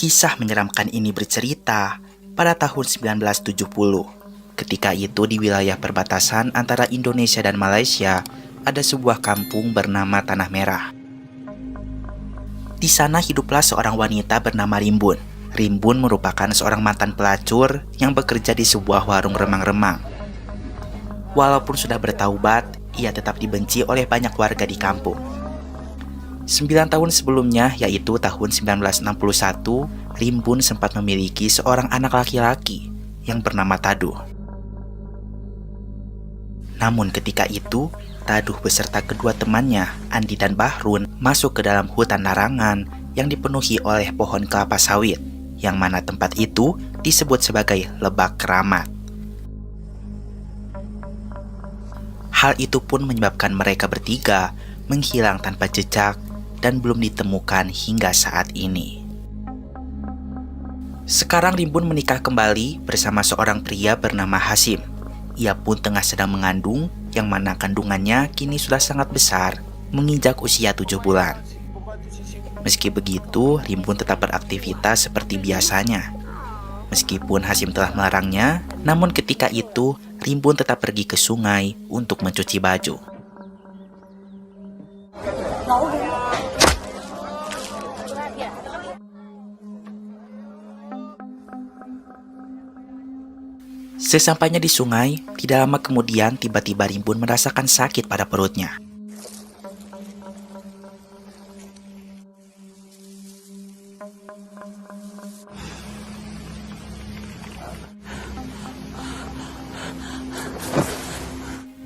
Kisah menyeramkan ini bercerita pada tahun 1970. Ketika itu di wilayah perbatasan antara Indonesia dan Malaysia, ada sebuah kampung bernama Tanah Merah. Di sana hiduplah seorang wanita bernama Rimbun. Rimbun merupakan seorang mantan pelacur yang bekerja di sebuah warung remang-remang. Walaupun sudah bertaubat, ia tetap dibenci oleh banyak warga di kampung. 9 tahun sebelumnya, yaitu tahun 1961, Rimbun sempat memiliki seorang anak laki-laki yang bernama Taduh. Namun ketika itu, Taduh beserta kedua temannya, Andi dan Bahrun, masuk ke dalam hutan larangan yang dipenuhi oleh pohon kelapa sawit, yang mana tempat itu disebut sebagai Lebak Keramat. Hal itu pun menyebabkan mereka bertiga menghilang tanpa jejak dan belum ditemukan hingga saat ini. Sekarang Rimbun menikah kembali bersama seorang pria bernama Hasim. Ia pun tengah sedang mengandung, yang mana kandungannya kini sudah sangat besar, menginjak usia 7 bulan. Meski begitu, Rimbun tetap beraktivitas seperti biasanya. Meskipun Hasim telah melarangnya, namun ketika itu Rimbun tetap pergi ke sungai untuk mencuci baju. Sesampainya di sungai, tidak lama kemudian tiba-tiba Rimbun merasakan sakit pada perutnya.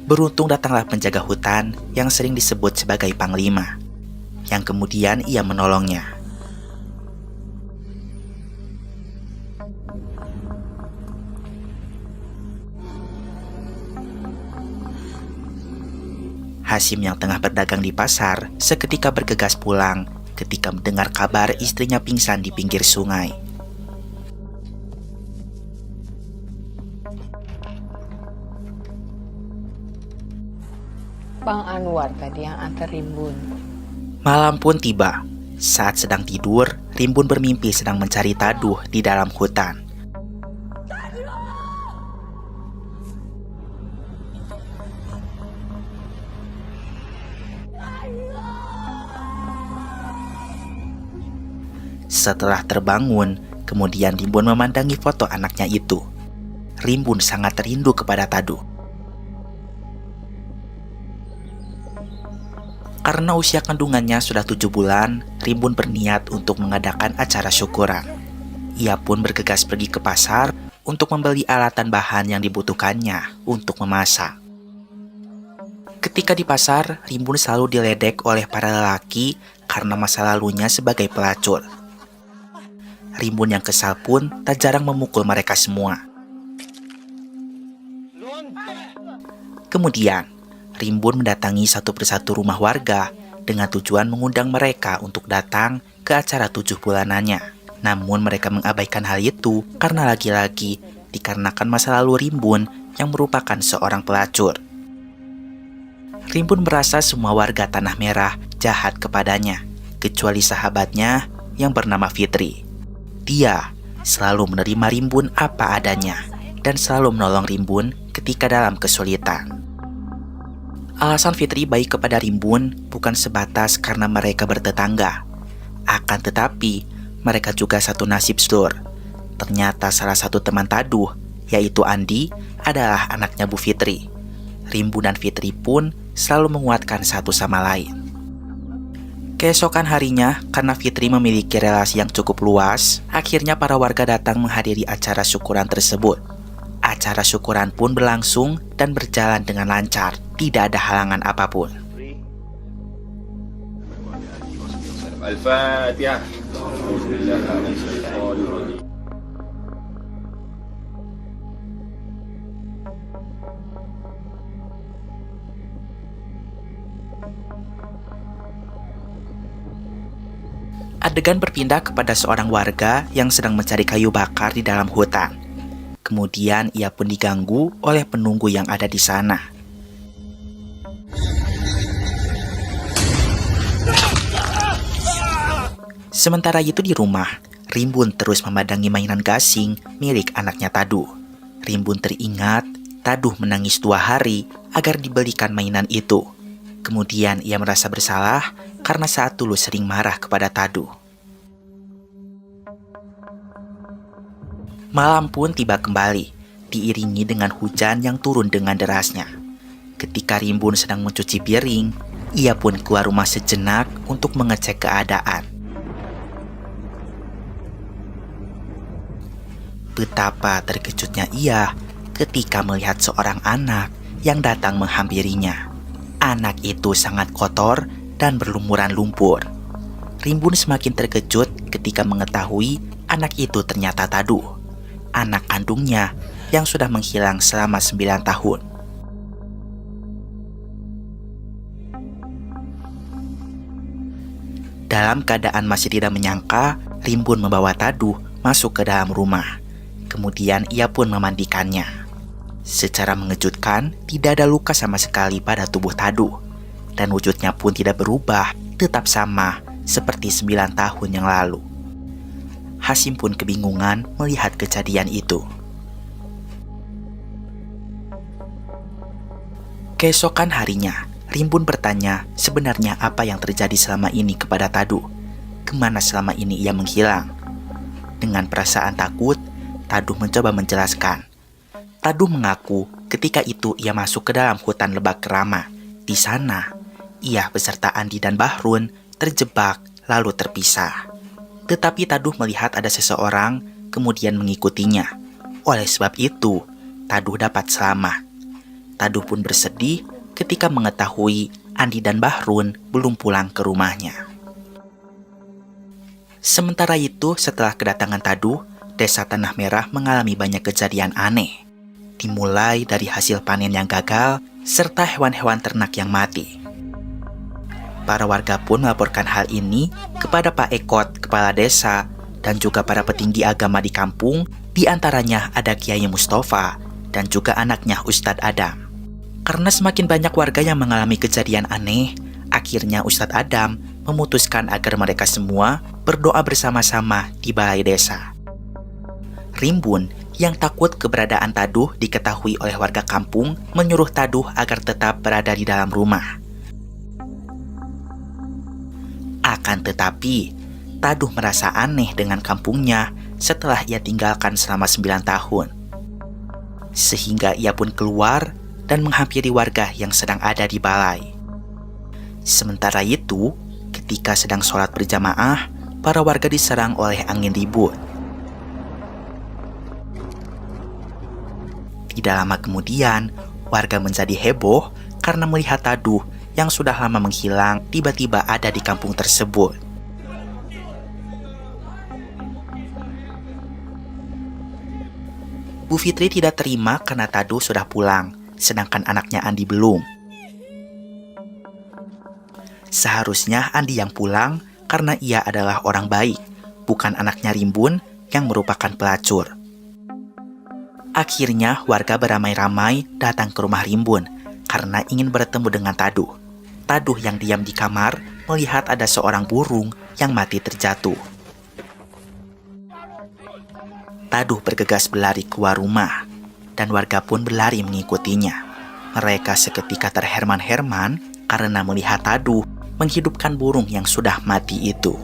Beruntung datanglah penjaga hutan yang sering disebut sebagai Panglima, yang kemudian ia menolongnya. Hasim yang tengah berdagang di pasar seketika bergegas pulang ketika mendengar kabar istrinya pingsan di pinggir sungai. Bang Anwar tadi yang antar Rimbun. Malam pun tiba. Saat sedang tidur, Rimbun bermimpi sedang mencari Taduh di dalam hutan. Setelah terbangun, kemudian Rimbun memandangi foto anaknya itu. Rimbun sangat rindu kepada Taduh. Karena usia kandungannya sudah 7 bulan, Rimbun berniat untuk mengadakan acara syukuran. Ia pun bergegas pergi ke pasar untuk membeli alatan bahan yang dibutuhkannya untuk memasak. Ketika di pasar, Rimbun selalu diledek oleh para lelaki karena masa lalunya sebagai pelacur. Rimbun yang kesal pun tak jarang memukul mereka semua. Kemudian, Rimbun mendatangi satu persatu rumah warga dengan tujuan mengundang mereka untuk datang ke acara 7 bulanannya. Namun mereka mengabaikan hal itu karena lagi-lagi dikarenakan masa lalu Rimbun yang merupakan seorang pelacur. Rimbun merasa semua warga Tanah Merah jahat kepadanya, kecuali sahabatnya yang bernama Fitri. Dia selalu menerima Rimbun apa adanya dan selalu menolong Rimbun ketika dalam kesulitan. Alasan Fitri baik kepada Rimbun bukan sebatas karena mereka bertetangga. Akan tetapi, mereka juga satu nasib sedulur. Ternyata salah satu teman Taduh, yaitu Andi, adalah anaknya Bu Fitri. Rimbun dan Fitri pun selalu menguatkan satu sama lain. Keesokan harinya, karena Fitri memiliki relasi yang cukup luas, akhirnya para warga datang menghadiri acara syukuran tersebut. Acara syukuran pun berlangsung dan berjalan dengan lancar, tidak ada halangan apapun. Al-Fatihah. Adegan berpindah kepada seorang warga yang sedang mencari kayu bakar di dalam hutan. Kemudian ia pun diganggu oleh penunggu yang ada di sana. Sementara itu di rumah, Rimbun terus memandangi mainan gasing milik anaknya Taduh. Rimbun teringat Taduh menangis 2 hari agar dibelikan mainan itu. Kemudian ia merasa bersalah karena saat dulu sering marah kepada Taduh. Malam pun tiba kembali, diiringi dengan hujan yang turun dengan derasnya. Ketika Rimbun sedang mencuci piring, ia pun keluar rumah sejenak untuk mengecek keadaan. Betapa terkejutnya ia ketika melihat seorang anak yang datang menghampirinya. Anak itu sangat kotor dan berlumuran lumpur. Rimbun semakin terkejut ketika mengetahui anak itu ternyata Taduh, anak kandungnya yang sudah menghilang selama 9 tahun. Dalam keadaan masih tidak menyangka, Rimbun membawa Taduh masuk ke dalam rumah. Kemudian ia pun memandikannya. Secara mengejutkan, tidak ada luka sama sekali pada tubuh Taduh. Dan wujudnya pun tidak berubah, tetap sama seperti 9 tahun yang lalu. Hasim pun kebingungan melihat kejadian itu. Keesokan harinya, Rimbun bertanya sebenarnya apa yang terjadi selama ini kepada Taduh. Kemana selama ini ia menghilang? Dengan perasaan takut, Taduh mencoba menjelaskan. Taduh mengaku ketika itu ia masuk ke dalam hutan lebak Kerama. Di sana, ia beserta Andi dan Bahrun terjebak lalu terpisah. Tetapi Taduh melihat ada seseorang kemudian mengikutinya. Oleh sebab itu, Taduh dapat selamat. Taduh pun bersedih ketika mengetahui Andi dan Bahrun belum pulang ke rumahnya. Sementara itu, setelah kedatangan Taduh, Desa Tanah Merah mengalami banyak kejadian aneh. Dimulai dari hasil panen yang gagal, serta hewan-hewan ternak yang mati. Para warga pun melaporkan hal ini kepada Pak Ekot, kepala desa, dan juga para petinggi agama di kampung, di antaranya ada Kiai Mustafa, dan juga anaknya Ustadz Adam. Karena semakin banyak warga yang mengalami kejadian aneh, akhirnya Ustadz Adam memutuskan agar mereka semua berdoa bersama-sama di balai desa. Rimbun yang takut keberadaan Taduh diketahui oleh warga kampung menyuruh Taduh agar tetap berada di dalam rumah. Akan tetapi, Taduh merasa aneh dengan kampungnya setelah ia tinggalkan selama 9 tahun. Sehingga ia pun keluar dan menghampiri warga yang sedang ada di balai. Sementara itu, ketika sedang sholat berjamaah, para warga diserang oleh angin ribut. Tidak lama kemudian, warga menjadi heboh karena melihat Taduh yang sudah lama menghilang tiba-tiba ada di kampung tersebut. Bu Fitri tidak terima karena Taduh sudah pulang, sedangkan anaknya Andi belum. Seharusnya Andi yang pulang karena ia adalah orang baik, bukan anaknya Rimbun yang merupakan pelacur. Akhirnya warga beramai-ramai datang ke rumah Rimbun karena ingin bertemu dengan Taduh. Taduh yang diam di kamar melihat ada seorang burung yang mati terjatuh. Taduh bergegas berlari keluar rumah dan warga pun berlari mengikutinya. Mereka seketika terherman-herman karena melihat Taduh menghidupkan burung yang sudah mati itu.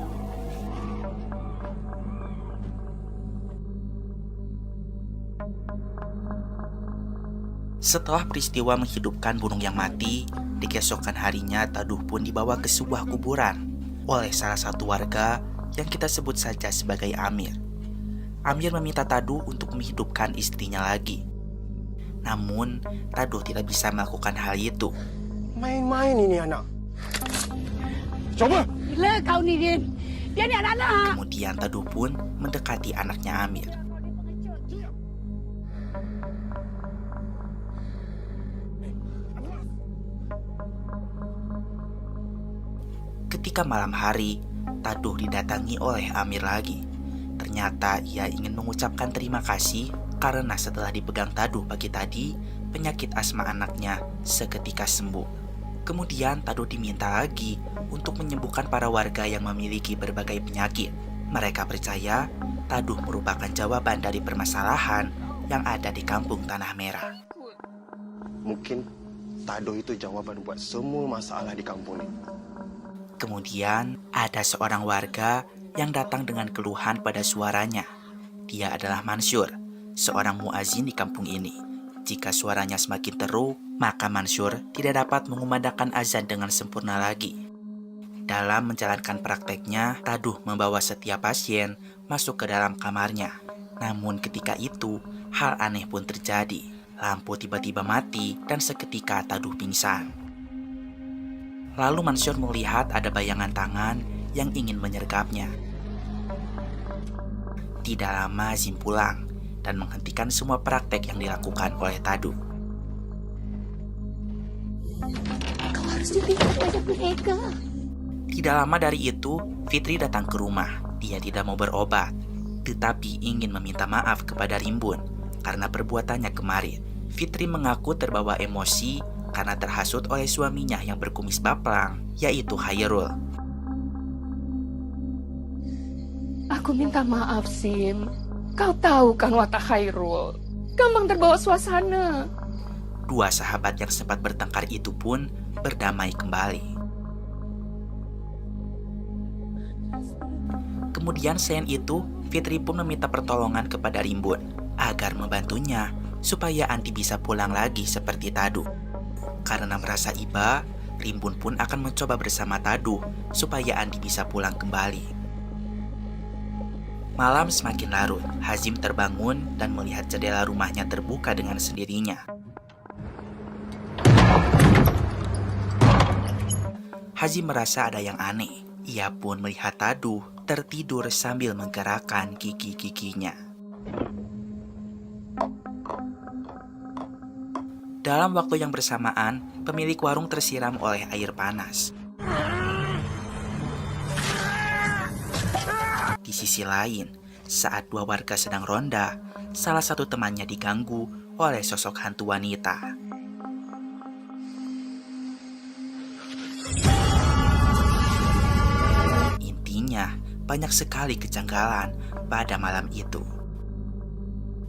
Setelah peristiwa menghidupkan burung yang mati, di keesokan harinya Taduh pun dibawa ke sebuah kuburan oleh salah satu warga yang kita sebut saja sebagai Amir. Amir meminta Taduh untuk menghidupkan istrinya lagi. Namun, Taduh tidak bisa melakukan hal itu. Main-main ini anak. Coba! Gila kau ni, Din. Dia ni anak-anak. Kemudian Taduh pun mendekati anaknya Amir. Ketika malam hari, Taduh didatangi oleh Amir lagi. Ternyata ia ingin mengucapkan terima kasih karena setelah dipegang Taduh pagi tadi, penyakit asma anaknya seketika sembuh. Kemudian Taduh diminta lagi untuk menyembuhkan para warga yang memiliki berbagai penyakit. Mereka percaya Taduh merupakan jawaban dari permasalahan yang ada di kampung Tanah Merah. Mungkin Taduh itu jawaban buat semua masalah di kampung ini. Kemudian ada seorang warga yang datang dengan keluhan pada suaranya. Dia adalah Mansur, seorang muazin di kampung ini. Jika suaranya semakin teruk, maka Mansur tidak dapat mengumandangkan azan dengan sempurna lagi. Dalam menjalankan prakteknya, Taduh membawa setiap pasien masuk ke dalam kamarnya. Namun ketika itu, hal aneh pun terjadi. Lampu tiba-tiba mati dan seketika Taduh pingsan. Lalu Mansur melihat ada bayangan tangan yang ingin menyergapnya. Tidak lama Azim pulang dan menghentikan semua praktek yang dilakukan oleh Taduh. Kau harus dilihat wajah mereka. Tidak lama dari itu, Fitri datang ke rumah. Dia tidak mau berobat, tetapi ingin meminta maaf kepada Rimbun karena perbuatannya kemarin. Fitri mengaku terbawa emosi karena terhasut oleh suaminya yang berkumis baplang, yaitu Khairul. Aku minta maaf, Sim. Kau tahu kan watak Khairul. Gampang terbawa suasana. Dua sahabat yang sempat bertengkar itu pun berdamai kembali. Kemudian selain itu, Fitri pun meminta pertolongan kepada Rimbun agar membantunya supaya Andi bisa pulang lagi seperti Taduh. Karena merasa iba, Rimbun pun akan mencoba bersama Taduh supaya Andi bisa pulang kembali. Malam semakin larut, Hazim terbangun dan melihat jendela rumahnya terbuka dengan sendirinya. Hazim merasa ada yang aneh. Ia pun melihat Taduh tertidur sambil menggerakkan gigi-giginya. Dalam waktu yang bersamaan, pemilik warung tersiram oleh air panas. Di sisi lain, saat dua warga sedang ronda, salah satu temannya diganggu oleh sosok hantu wanita. Intinya, banyak sekali kejanggalan pada malam itu.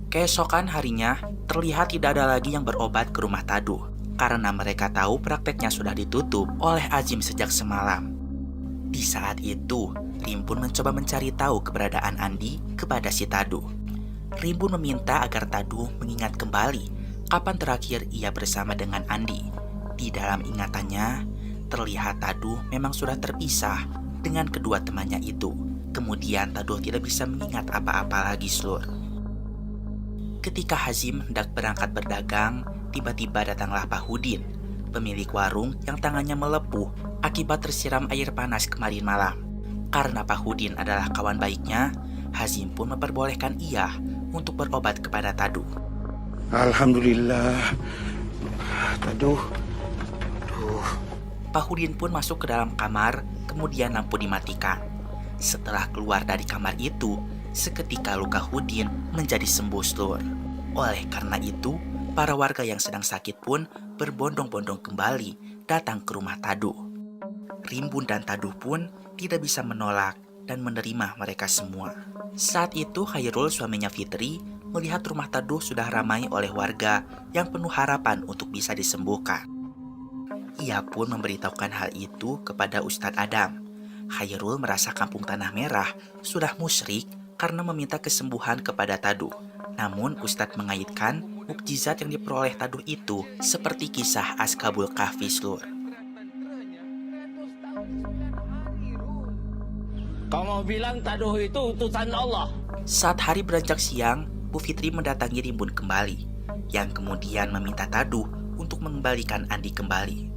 Keesokan harinya, terlihat tidak ada lagi yang berobat ke rumah Taduh karena mereka tahu prakteknya sudah ditutup oleh Azim sejak semalam. Di saat itu, Rimbun mencoba mencari tahu keberadaan Andi kepada si Taduh. Rimbun meminta agar Taduh mengingat kembali kapan terakhir ia bersama dengan Andi. Di dalam ingatannya, terlihat Taduh memang sudah terpisah dengan kedua temannya itu. Kemudian Taduh tidak bisa mengingat apa-apa lagi, Slur. Ketika Hazim hendak berangkat berdagang, tiba-tiba datanglah Pahudin, pemilik warung yang tangannya melepuh akibat tersiram air panas kemarin malam. Karena Pahudin adalah kawan baiknya, Hazim pun memperbolehkan ia untuk berobat kepada Taduh. Alhamdulillah. Taduh. Pahudin pun masuk ke dalam kamar, kemudian lampu dimatikan. Setelah keluar dari kamar itu, seketika luka Hudin menjadi sembuh, Slur. Oleh karena itu, para warga yang sedang sakit pun berbondong-bondong kembali datang ke rumah Taduh. Rimbun dan Taduh pun tidak bisa menolak dan menerima mereka semua. Saat itu Khairul, suaminya Fitri, melihat rumah Taduh sudah ramai oleh warga yang penuh harapan untuk bisa disembuhkan. Ia pun memberitahukan hal itu kepada Ustadz Adam. Khairul merasa kampung Tanah Merah sudah musyrik karena meminta kesembuhan kepada Taduh. Namun Ustadz mengaitkan mukjizat yang diperoleh Taduh itu seperti kisah Askabul Kahfi, Slur. Kau mau bilang Taduh itu utusan Allah? Saat hari beranjak siang, Bu Fitri mendatangi Rimbun kembali, yang kemudian meminta Taduh untuk mengembalikan Andi kembali.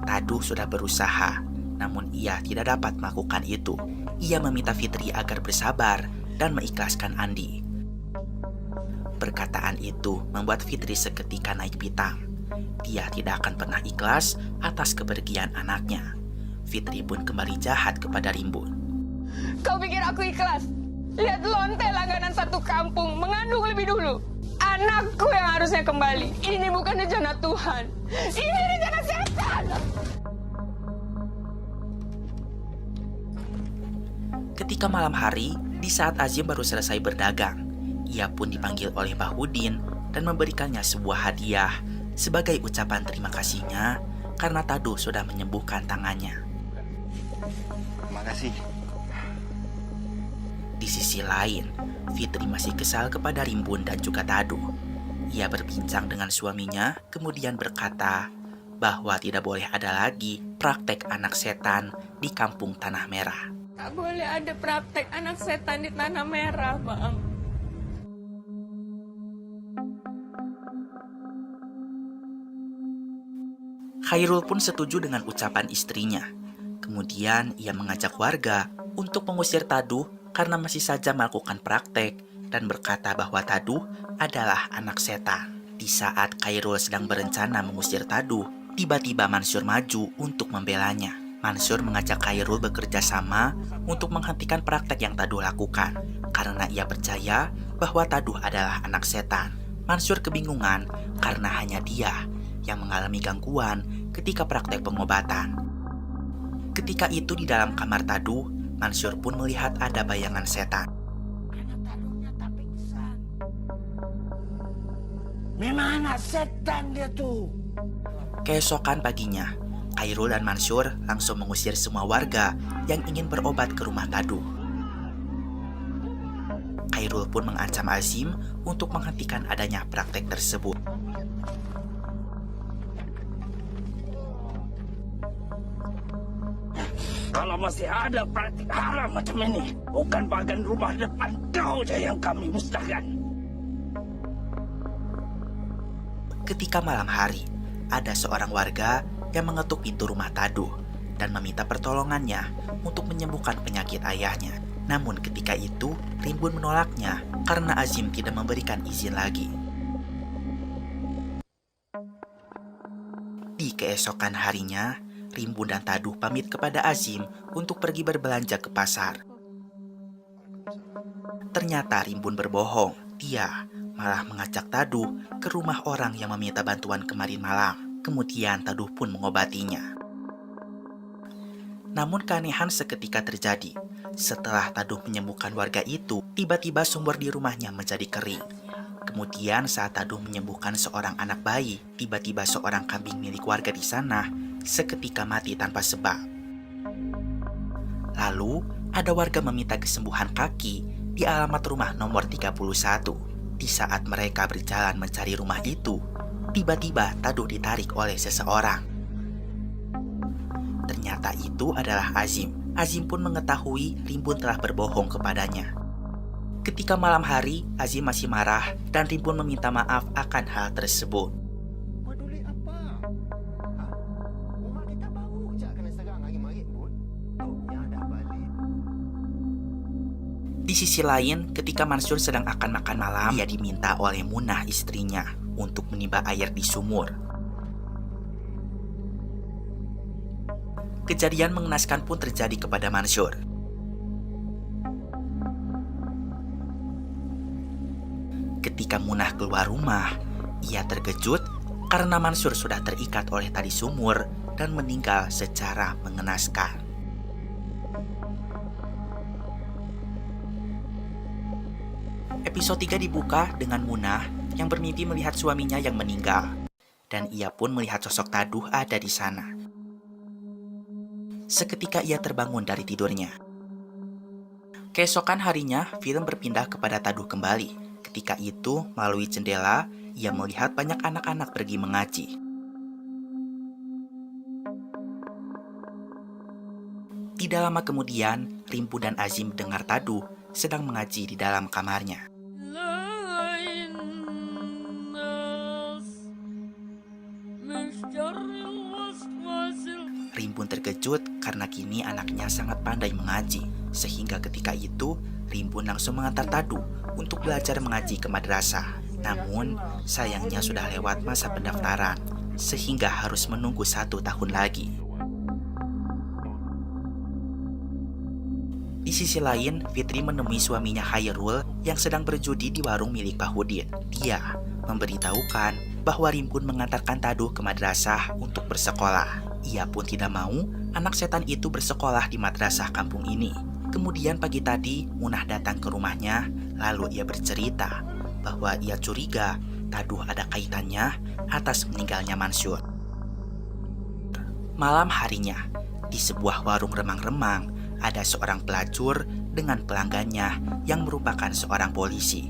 Taduh sudah berusaha, namun ia tidak dapat melakukan itu. Ia meminta Fitri agar bersabar dan mengikhlaskan Andi. Perkataan itu membuat Fitri seketika naik pitam. Dia tidak akan pernah ikhlas atas kepergian anaknya. Fitri pun kembali jahat kepada Rimbun. Kau pikir aku ikhlas? Lihat lonte langganan satu kampung mengandung lebih dulu. Anakku yang harusnya kembali. Ini bukan rencana Tuhan. Ini rencana setan. Ketika Ketika malam hari, di saat Azim baru selesai berdagang, ia pun dipanggil oleh Bahudin dan memberikannya sebuah hadiah sebagai ucapan terima kasihnya karena Taduh sudah menyembuhkan tangannya. Terima kasih. Di sisi lain, Fitri masih kesal kepada Rimbun dan juga Taduh. Ia berbincang dengan suaminya, kemudian berkata bahwa tidak boleh ada lagi praktek anak setan di kampung Tanah Merah. Tak boleh ada praktek anak setan di Tanah Merah, Bang. Khairul pun setuju dengan ucapan istrinya. Kemudian ia mengajak warga untuk mengusir Taduh karena masih saja melakukan praktek dan berkata bahwa Taduh adalah anak setan. Di saat Khairul sedang berencana mengusir Taduh, tiba-tiba Mansur maju untuk membelanya. Mansur mengajak Khairul bekerja sama untuk menghentikan praktek yang Taduh lakukan karena ia percaya bahwa Taduh adalah anak setan. Mansur kebingungan karena hanya dia yang mengalami gangguan ketika praktek pengobatan. Ketika itu di dalam kamar Taduh, Mansur pun melihat ada bayangan setan. Memang anak setan dia tuh. Keesokan paginya, Khairul dan Mansur langsung mengusir semua warga yang ingin berobat ke rumah Taduh. Khairul pun mengancam Azim untuk menghentikan adanya praktek tersebut. Kalau masih ada praktik haram macam ini, bukan bagian rumah depan kau saja yang kami musnahkan. Ketika malam hari, ada seorang warga yang mengetuk pintu rumah Taduh dan meminta pertolongannya untuk menyembuhkan penyakit ayahnya. Namun ketika itu, Rimbun menolaknya karena Azim tidak memberikan izin lagi. Di keesokan harinya, Rimbun dan Taduh pamit kepada Azim untuk pergi berbelanja ke pasar. Ternyata Rimbun berbohong. Dia malah mengajak Taduh ke rumah orang yang meminta bantuan kemarin malam. Kemudian Taduh pun mengobatinya. Namun keanehan seketika terjadi. Setelah Taduh menyembuhkan warga itu, tiba-tiba sumur di rumahnya menjadi kering. Kemudian saat Taduh menyembuhkan seorang anak bayi, tiba-tiba seorang kambing milik warga di sana seketika mati tanpa sebab. Lalu, ada warga meminta kesembuhan kaki di alamat rumah nomor 31. Di saat mereka berjalan mencari rumah itu, tiba-tiba Taduh ditarik oleh seseorang. Ternyata itu adalah Azim. Azim pun mengetahui Rimbun telah berbohong kepadanya. Ketika malam hari, Azim masih marah dan Rimbun meminta maaf akan hal tersebut. Peduli apa? Rumah kita baru je kena serang hari marit pun. Taunya dah balik. Di sisi lain, ketika Mansur sedang akan makan malam, ia diminta oleh Munah istrinya untuk menimba air di sumur. Kejadian mengenaskan pun terjadi kepada Mansur. Ketika Munah keluar rumah, ia terkejut karena Mansur sudah terikat oleh tali sumur dan meninggal secara mengenaskan. Episode 3 dibuka dengan Munah yang bermimpi melihat suaminya yang meninggal, dan ia pun melihat sosok Taduh ada di sana. Seketika ia terbangun dari tidurnya. Keesokan harinya, film berpindah kepada Taduh kembali. Ketika itu, melalui jendela, ia melihat banyak anak-anak pergi mengaji. Tidak lama kemudian, Rimpu dan Azim dengar Taduh sedang mengaji di dalam kamarnya. Rimbun terkejut karena kini anaknya sangat pandai mengaji. Sehingga ketika itu, Rimbun langsung mengantar Taduh untuk belajar mengaji ke madrasah. Namun, sayangnya sudah lewat masa pendaftaran, sehingga harus menunggu 1 tahun lagi. Di sisi lain, Fitri menemui suaminya Khairul yang sedang berjudi di warung milik Bahudin. Dia memberitahukan bahwa Rimbun mengantarkan Taduh ke madrasah untuk bersekolah. Ia pun tidak mau anak setan itu bersekolah di madrasah kampung ini. Kemudian pagi tadi Munah datang ke rumahnya, lalu ia bercerita bahwa ia curiga Taduh ada kaitannya atas meninggalnya Mansur. Malam harinya, di sebuah warung remang-remang, ada seorang pelacur dengan pelanggannya yang merupakan seorang polisi.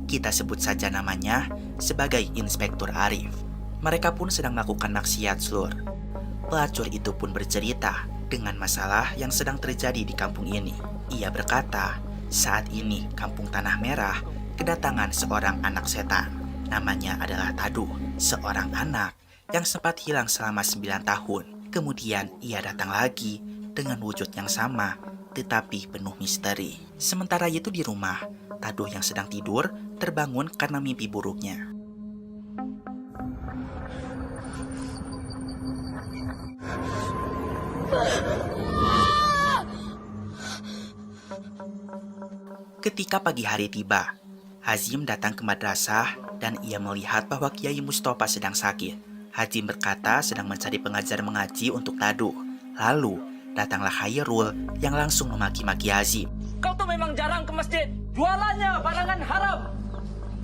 Kita sebut saja namanya sebagai Inspektur Arif. Mereka pun sedang melakukan maksiat slur. Pelacur itu pun bercerita dengan masalah yang sedang terjadi di kampung ini. Ia berkata, saat ini kampung Tanah Merah kedatangan seorang anak setan. Namanya adalah Taduh, seorang anak yang sempat hilang selama 9 tahun. Kemudian ia datang lagi dengan wujud yang sama, tetapi penuh misteri. Sementara itu di rumah, Taduh yang sedang tidur terbangun karena mimpi buruknya. Ketika pagi hari tiba, Hazim datang ke madrasah dan ia melihat bahwa Kiai Mustafa sedang sakit. Hazim berkata sedang mencari pengajar mengaji untuk Taduh. Lalu datanglah Khairul yang langsung memaki-maki Hazim. Kau tuh memang jarang ke masjid. Jualannya barangan haram.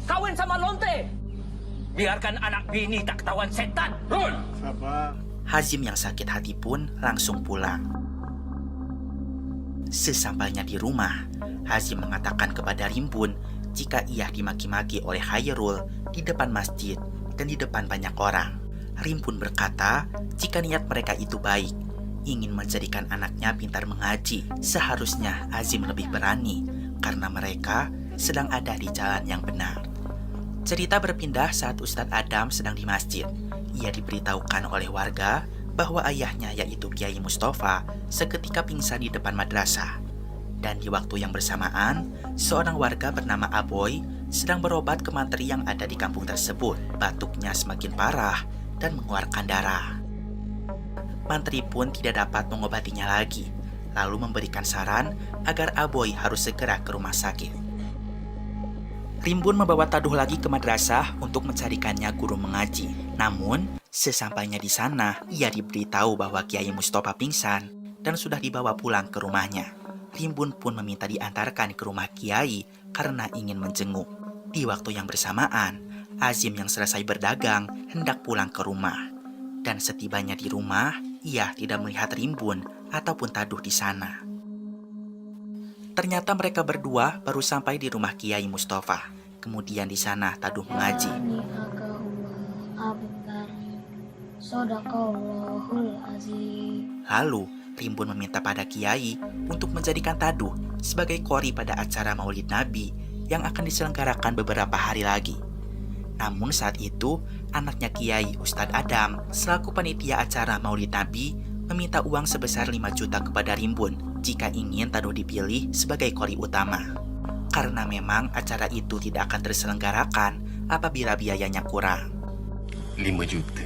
Kawin sama lonte. Biarkan anak bini tak ketahuan setan. Rul. Hazim yang sakit hati pun langsung pulang. Sesampainya di rumah, Hazim mengatakan kepada Rimbun jika ia dimaki-maki oleh Khairul di depan masjid dan di depan banyak orang. Rimbun berkata jika niat mereka itu baik, ingin menjadikan anaknya pintar mengaji, seharusnya Hazim lebih berani karena mereka sedang ada di jalan yang benar. Cerita berpindah saat Ustadz Adam sedang di masjid. Ia diberitahukan oleh warga bahwa ayahnya yaitu Kiai Mustafa seketika pingsan di depan madrasah. Dan di waktu yang bersamaan, seorang warga bernama Aboy sedang berobat ke mantri yang ada di kampung tersebut. Batuknya semakin parah dan mengeluarkan darah. Mantri pun tidak dapat mengobatinya lagi, lalu memberikan saran agar Aboy harus segera ke rumah sakit. Rimbun membawa Taduh lagi ke madrasah untuk mencarikannya guru mengaji. Namun, sesampainya di sana, ia diberitahu bahwa Kiai Mustafa pingsan dan sudah dibawa pulang ke rumahnya. Rimbun pun meminta diantarkan ke rumah Kiai karena ingin menjenguk. Di waktu yang bersamaan, Hazim yang selesai berdagang hendak pulang ke rumah. Dan setibanya di rumah, ia tidak melihat Rimbun ataupun Taduh di sana. Ternyata mereka berdua baru sampai di rumah Kiai Mustafa. Kemudian di sana Taduh mengaji. Lalu Rimbun meminta pada Kiai untuk menjadikan Taduh sebagai qori pada acara Maulid Nabi yang akan diselenggarakan beberapa hari lagi. Namun saat itu, anaknya Kiai Ustadz Adam selaku panitia acara Maulid Nabi meminta uang sebesar 5 juta kepada Rimbun jika ingin Taduh dipilih sebagai qori utama. Karena memang acara itu tidak akan terselenggarakan apabila biayanya kurang. 5 juta.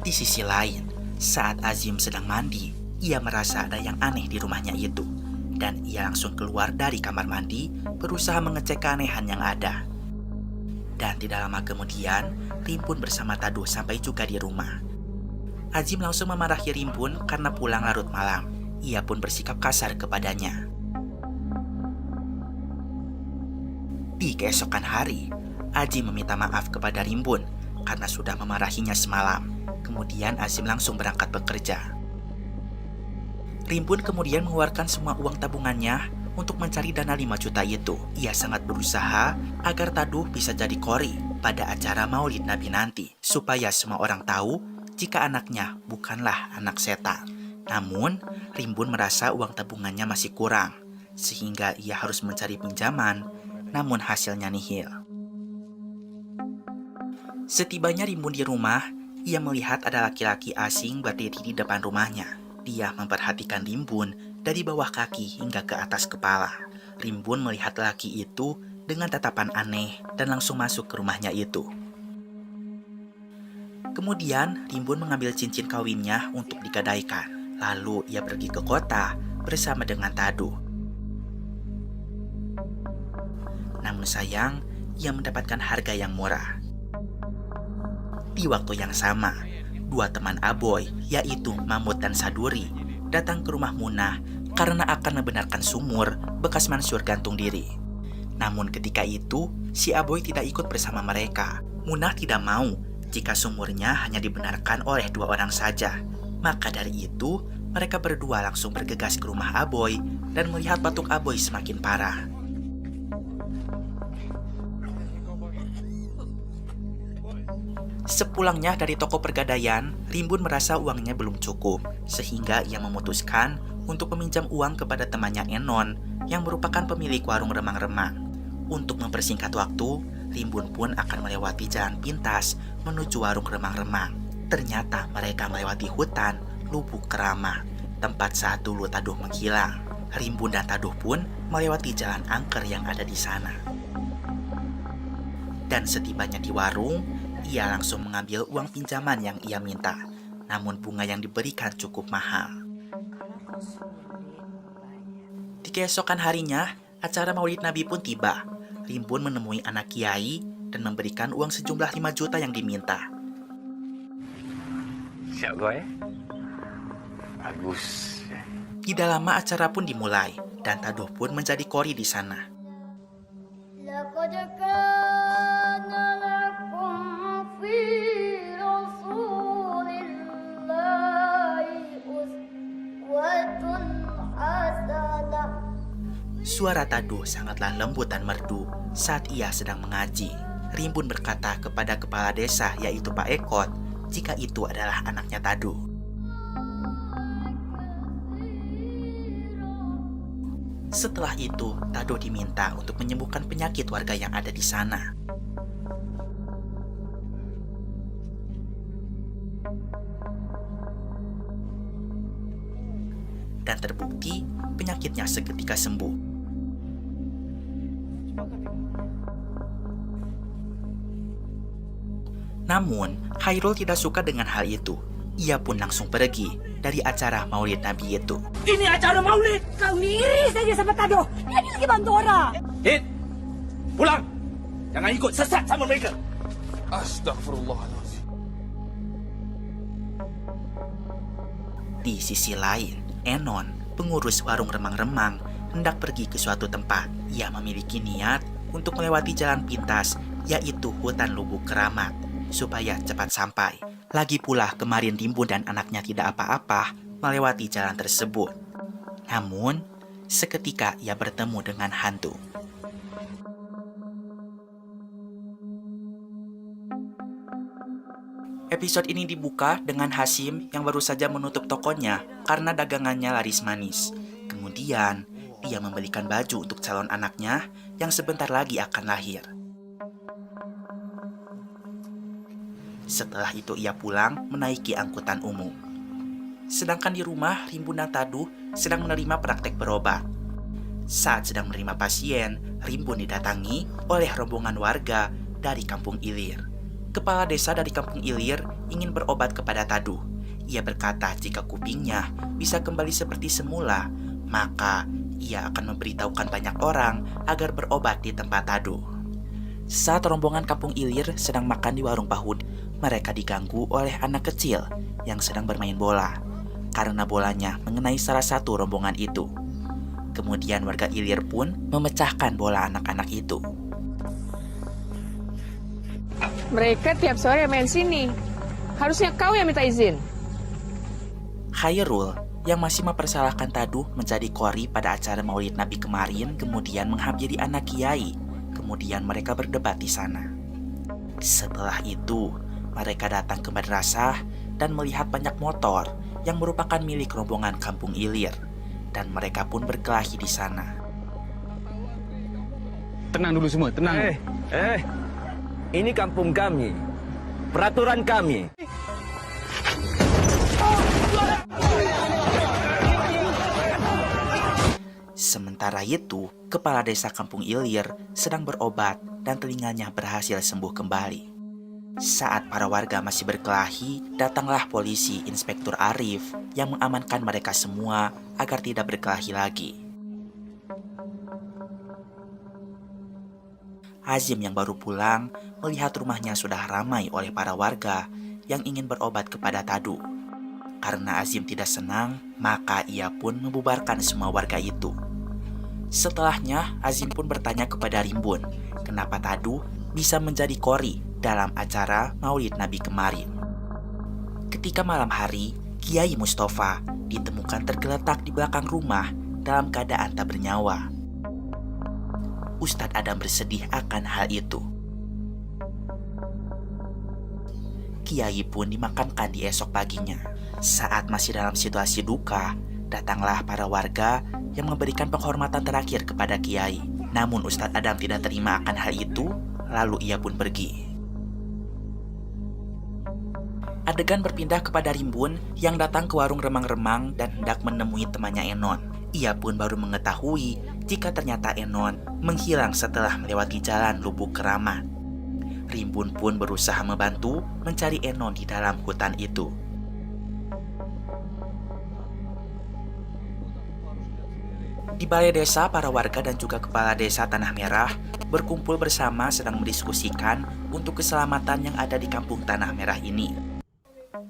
Di sisi lain, saat Azim sedang mandi, ia merasa ada yang aneh di rumahnya itu. Dan ia langsung keluar dari kamar mandi, berusaha mengecek keanehan yang ada. Dan tidak lama kemudian, Rimbun bersama Taduh sampai juga di rumah. Azim langsung memarahi Rimbun karena pulang larut malam. Ia pun bersikap kasar kepadanya. Di keesokan hari, Azim meminta maaf kepada Rimbun karena sudah memarahinya semalam. Kemudian Azim langsung berangkat bekerja. Rimbun kemudian mengeluarkan semua uang tabungannya untuk mencari dana 5 juta itu. Ia sangat berusaha agar Taduh bisa jadi qori pada acara Maulid Nabi nanti, supaya semua orang tahu jika anaknya bukanlah anak setan. Namun, Rimbun merasa uang tabungannya masih kurang, sehingga ia harus mencari pinjaman, namun hasilnya nihil. Setibanya Rimbun di rumah, ia melihat ada laki-laki asing berdiri di depan rumahnya. Dia memperhatikan Rimbun dari bawah kaki hingga ke atas kepala. Rimbun melihat laki itu dengan tatapan aneh dan langsung masuk ke rumahnya itu. Kemudian Rimbun mengambil cincin kawinnya untuk digadaikan. Lalu ia pergi ke kota bersama dengan Taduh. Namun sayang, ia mendapatkan harga yang murah. Di waktu yang sama, 2 teman Aboy, yaitu Mamut dan Saduri, datang ke rumah Munah karena akan membenarkan sumur bekas Mansur gantung diri. Namun ketika itu, si Aboy tidak ikut bersama mereka. Munah tidak mau jika sumurnya hanya dibenarkan oleh 2 orang saja. Maka dari itu, mereka berdua langsung bergegas ke rumah Aboy dan melihat batuk Aboy semakin parah. Sepulangnya dari toko pergadaian, Rimbun merasa uangnya belum cukup, sehingga ia memutuskan untuk meminjam uang kepada temannya Enon yang merupakan pemilik warung remang-remang. Untuk mempersingkat waktu, Rimbun pun akan melewati jalan pintas menuju warung remang-remang. Ternyata mereka melewati hutan Lubuk Keramat, tempat saat dulu Taduh menghilang. Rimbun dan Taduh pun melewati jalan angker yang ada di sana. Dan setibanya di warung, ia langsung mengambil uang pinjaman yang ia minta. Namun bunga yang diberikan cukup mahal. Di keesokan harinya, acara Maulid Nabi pun tiba. Rimbun menemui anak kiai dan memberikan uang sejumlah 5 juta yang diminta. Siap kau Bagus. Tidak lama acara pun dimulai dan Taduh pun menjadi kori di sana. Suara Taduh sangatlah lembut dan merdu saat ia sedang mengaji. Rimbun berkata kepada kepala desa yaitu Pak Ekot jika itu adalah anaknya Taduh. Setelah itu, Taduh diminta untuk menyembuhkan penyakit warga yang ada di sana. Dan terbukti penyakitnya seketika sembuh. Namun, Khairul tidak suka dengan hal itu. Ia pun langsung pergi dari acara Maulid Nabi itu. Ini acara maulid. Kau iri saja sama Taduh. Dia ni lagi bantu orang. Hit, pulang. Jangan ikut sesat sama mereka. Astagfirullahaladzim. Di sisi lain, Enon, pengurus warung remang-remang, hendak pergi ke suatu tempat. Ia memiliki niat untuk melewati jalan pintas, yaitu hutan Lubuk Keramat, supaya cepat sampai. Lagi pula kemarin Rimbun dan anaknya tidak apa-apa melewati jalan tersebut. Namun, seketika ia bertemu dengan hantu. Episode ini dibuka dengan Hasim yang baru saja menutup tokonya karena dagangannya laris manis. Kemudian, dia membelikan baju untuk calon anaknya yang sebentar lagi akan lahir. Setelah itu ia pulang menaiki angkutan umum. Sedangkan di rumah, Rimbun dan Taduh sedang menerima praktek berobat. Saat sedang menerima pasien, Rimbun didatangi oleh rombongan warga dari Kampung Ilir. Kepala desa dari Kampung Ilir ingin berobat kepada Taduh. Ia berkata jika kupingnya bisa kembali seperti semula, maka ia akan memberitahukan banyak orang agar berobat di tempat Taduh. Saat rombongan Kampung Ilir sedang makan di warung Pahud, mereka diganggu oleh anak kecil yang sedang bermain bola karena bolanya mengenai salah satu rombongan itu. Kemudian warga Ilir pun memecahkan bola anak-anak itu. Mereka tiap sore main sini. Harusnya kau yang minta izin. Khairul yang masih mempersalahkan Taduh menjadi kori pada acara Maulid Nabi kemarin kemudian menghampiri anak kiai. Kemudian mereka berdebat di sana. Setelah itu, mereka datang ke madrasah dan melihat banyak motor yang merupakan milik rombongan Kampung Ilir. Dan mereka pun berkelahi di sana. Tenang dulu semua, tenang. Ini kampung kami. Peraturan kami. Sementara itu, kepala desa Kampung Ilir sedang berobat dan telinganya berhasil sembuh kembali. Saat para warga masih berkelahi, datanglah polisi Inspektur Arif yang mengamankan mereka semua agar tidak berkelahi lagi. Azim yang baru pulang melihat rumahnya sudah ramai oleh para warga yang ingin berobat kepada Taduh. Karena Azim tidak senang, maka ia pun membubarkan semua warga itu. Setelahnya, Azim pun bertanya kepada Rimbun, kenapa Taduh bisa menjadi kori dalam acara Maulid Nabi kemarin. Ketika malam hari, Kiai Mustafa ditemukan tergeletak di belakang rumah dalam keadaan tak bernyawa. Ustadz Adam bersedih akan hal itu. Kiai pun dimakamkan di esok paginya. Saat masih dalam situasi duka, datanglah para warga yang memberikan penghormatan terakhir kepada Kiai. Namun Ustadz Adam tidak terima akan hal itu, lalu ia pun pergi. Adegan berpindah kepada Rimbun yang datang ke warung remang-remang dan hendak menemui temannya Enon. Ia pun baru mengetahui jika ternyata Enon menghilang setelah melewati jalan Lubuk Keramat. Rimbun pun berusaha membantu mencari Enon di dalam hutan itu. Di balai desa, para warga dan juga kepala desa Tanah Merah berkumpul bersama sedang mendiskusikan untuk keselamatan yang ada di kampung Tanah Merah ini.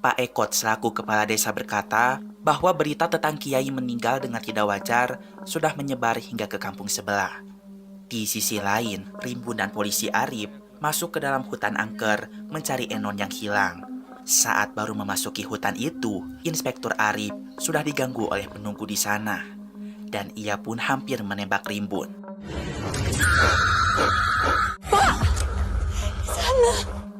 Pak Ekot selaku kepala desa berkata bahwa berita tentang Kiai meninggal dengan tidak wajar sudah menyebar hingga ke kampung sebelah. Di sisi lain, Rimbun dan polisi Arif masuk ke dalam hutan angker mencari Enon yang hilang. Saat baru memasuki hutan itu, Inspektur Arif sudah diganggu oleh penunggu di sana. Dan ia pun hampir menembak Rimbun.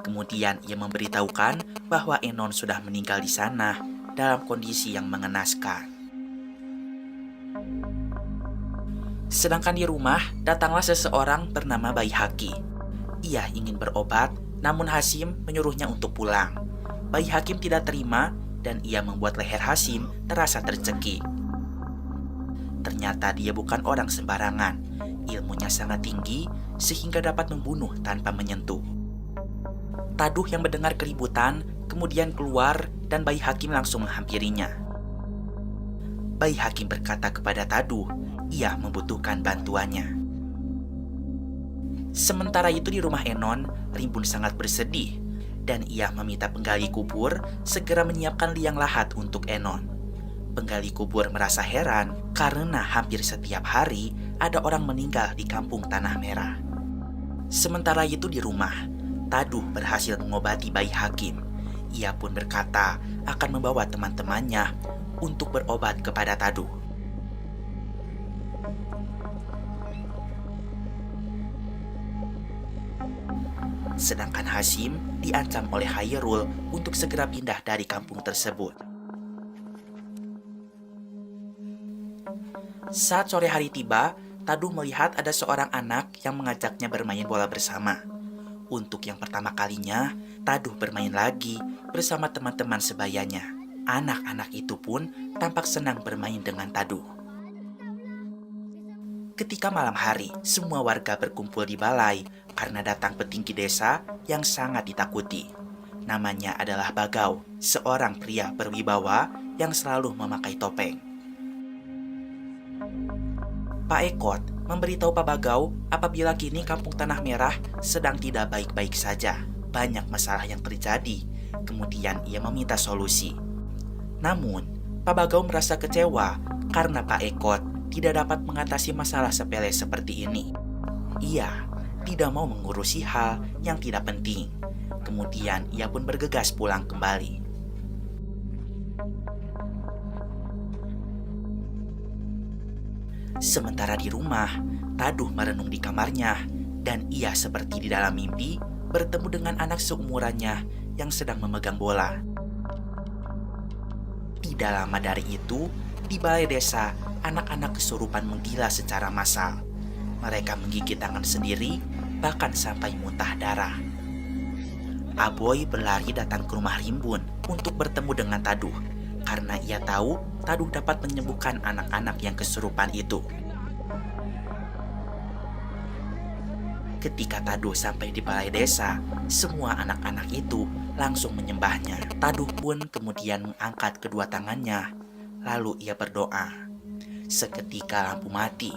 Kemudian ia memberitahukan bahwa Enon sudah meninggal di sana dalam kondisi yang mengenaskan. Sedangkan di rumah, datanglah seseorang bernama Bayi Haki. Ia ingin berobat, namun Hasim menyuruhnya untuk pulang. Bayi Hakim tidak terima dan ia membuat leher Hasim terasa tercekik. Ternyata dia bukan orang sembarangan. Ilmunya sangat tinggi sehingga dapat membunuh tanpa menyentuh. Taduh yang mendengar keributan kemudian keluar dan Bayi Hakim langsung menghampirinya. Bayi Hakim berkata kepada Taduh, ia membutuhkan bantuannya. Sementara itu di rumah Enon, Rimbun sangat bersedih dan ia meminta penggali kubur segera menyiapkan liang lahat untuk Enon. Penggali kubur merasa heran karena hampir setiap hari ada orang meninggal di kampung Tanah Merah. Sementara itu di rumah, Taduh berhasil mengobati Bayi Hakim. Ia pun berkata akan membawa teman-temannya untuk berobat kepada Taduh. Sedangkan Hasim diancam oleh Hairul untuk segera pindah dari kampung tersebut. Saat sore hari tiba, Taduh melihat ada seorang anak yang mengajaknya bermain bola bersama. Untuk yang pertama kalinya, Taduh bermain lagi bersama teman-teman sebayanya. Anak-anak itu pun tampak senang bermain dengan Taduh. Ketika malam hari, semua warga berkumpul di balai karena datang petinggi desa yang sangat ditakuti. Namanya adalah Bagau, seorang pria berwibawa yang selalu memakai topeng. Pak Ekot memberitahu Pak Bagau apabila kini kampung Tanah Merah sedang tidak baik-baik saja. Banyak masalah yang terjadi, kemudian ia meminta solusi. Namun, Pak Bagau merasa kecewa karena Pak Ekot tidak dapat mengatasi masalah sepele seperti ini. Ia tidak mau mengurusi hal yang tidak penting. Kemudian ia pun bergegas pulang kembali. Sementara di rumah, Taduh merenung di kamarnya dan ia seperti di dalam mimpi bertemu dengan anak seumurannya yang sedang memegang bola. Tidak lama dari itu, di balai desa, anak-anak kesurupan menggila secara massal. Mereka menggigit tangan sendiri, bahkan sampai muntah darah. Aboy berlari datang ke rumah Rimbun untuk bertemu dengan Taduh, karena ia tahu Taduh dapat menyembuhkan anak-anak yang kesurupan itu. Ketika Taduh sampai di balai desa, semua anak-anak itu langsung menyembahnya. Taduh pun kemudian mengangkat kedua tangannya, lalu ia berdoa. Seketika lampu mati.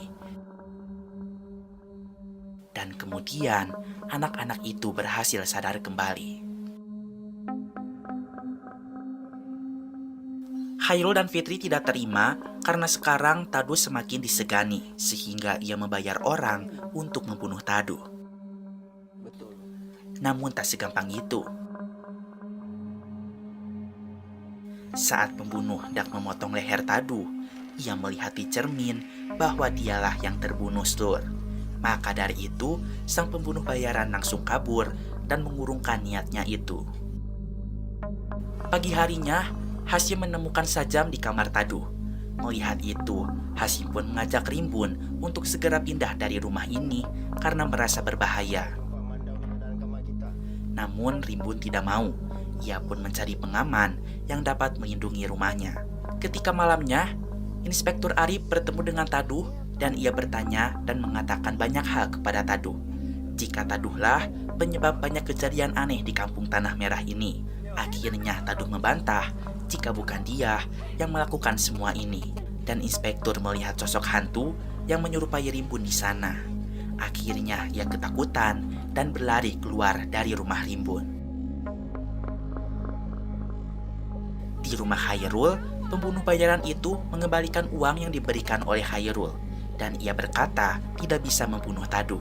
Dan kemudian anak-anak itu berhasil sadar kembali. Khairul dan Fitri tidak terima karena sekarang Taduh semakin disegani sehingga ia membayar orang untuk membunuh Taduh. Namun tak segampang itu. Saat pembunuh hendak memotong leher Taduh, ia melihat di cermin bahwa dialah yang terbunuh, Lur. Maka dari itu, sang pembunuh bayaran langsung kabur dan mengurungkan niatnya itu. Pagi harinya, Hasyim menemukan Sajam di kamar Taduh. Melihat itu, Hasyim pun mengajak Rimbun untuk segera pindah dari rumah ini karena merasa berbahaya. Namun Rimbun tidak mau. Ia pun mencari pengaman yang dapat melindungi rumahnya. Ketika malamnya, Inspektur Arif bertemu dengan Taduh dan ia bertanya dan mengatakan banyak hal kepada Taduh. Jika Taduhlah penyebab banyak kejadian aneh di kampung Tanah Merah ini. Akhirnya Taduh membantah jika bukan dia yang melakukan semua ini. Dan Inspektur melihat sosok hantu yang menyerupai Rimbun di sana. Akhirnya ia ketakutan dan berlari keluar dari rumah Rimbun. Di rumah Khairul, pembunuh bayaran itu mengembalikan uang yang diberikan oleh Khairul. Dan ia berkata tidak bisa membunuh Taduh.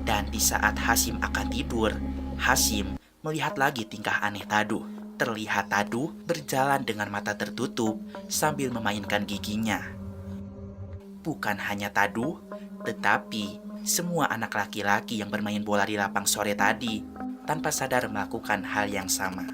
Dan di saat Hasyim akan tidur, Hasyim melihat lagi tingkah aneh Taduh. Terlihat Taduh berjalan dengan mata tertutup sambil memainkan giginya. Bukan hanya Taduh, tetapi semua anak laki-laki yang bermain bola di lapang sore tadi tanpa sadar melakukan hal yang sama.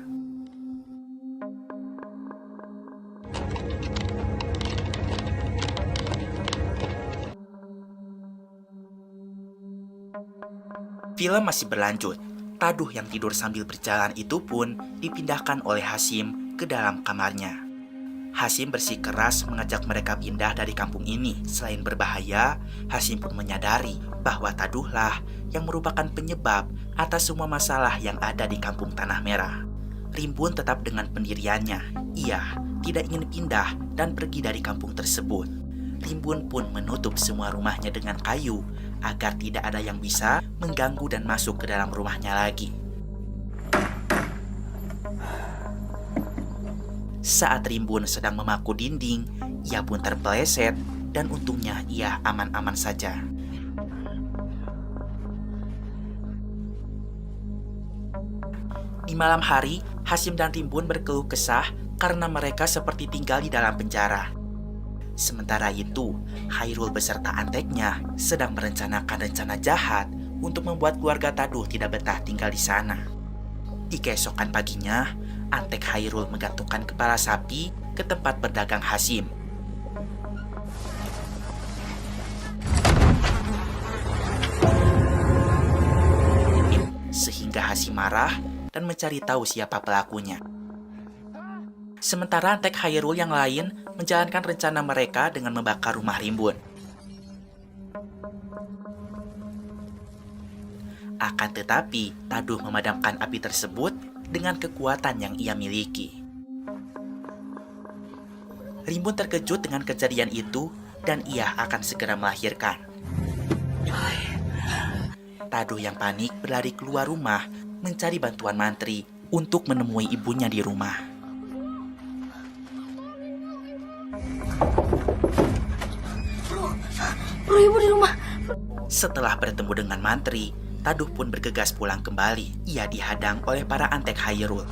Film masih berlanjut. Taduh yang tidur sambil berjalan itu pun dipindahkan oleh Hasyim ke dalam kamarnya. Hasyim bersikeras mengajak mereka pindah dari kampung ini. Selain berbahaya, Hasyim pun menyadari bahwa Taduhlah yang merupakan penyebab atas semua masalah yang ada di kampung Tanah Merah. Rimbun tetap dengan pendiriannya. Ia tidak ingin pindah dan pergi dari kampung tersebut. Rimbun pun menutup semua rumahnya dengan kayu agar tidak ada yang bisa mengganggu dan masuk ke dalam rumahnya lagi. Saat Rimbun sedang memaku dinding, ia pun terpeleset dan untungnya ia aman-aman saja. Di malam hari, Hasyim dan Rimbun berkeluh kesah karena mereka seperti tinggal di dalam penjara. Sementara itu, Khairul beserta anteknya sedang merencanakan rencana jahat untuk membuat keluarga Taduh tidak betah tinggal di sana. Di keesokan paginya, antek Khairul menggantungkan kepala sapi ke tempat berdagang Hasyim. Sehingga Hasyim marah dan mencari tahu siapa pelakunya. Sementara antek Khairul yang lain menjalankan rencana mereka dengan membakar rumah Rimbun. Akan tetapi, Taduh memadamkan api tersebut dengan kekuatan yang ia miliki. Rimbun terkejut dengan kejadian itu dan ia akan segera melahirkan. Taduh yang panik berlari keluar rumah mencari bantuan mantri untuk menemui ibunya di rumah. Bro, ibu di rumah. Setelah bertemu dengan mantri, Taduh pun bergegas pulang kembali. Ia dihadang oleh para antek Khairul.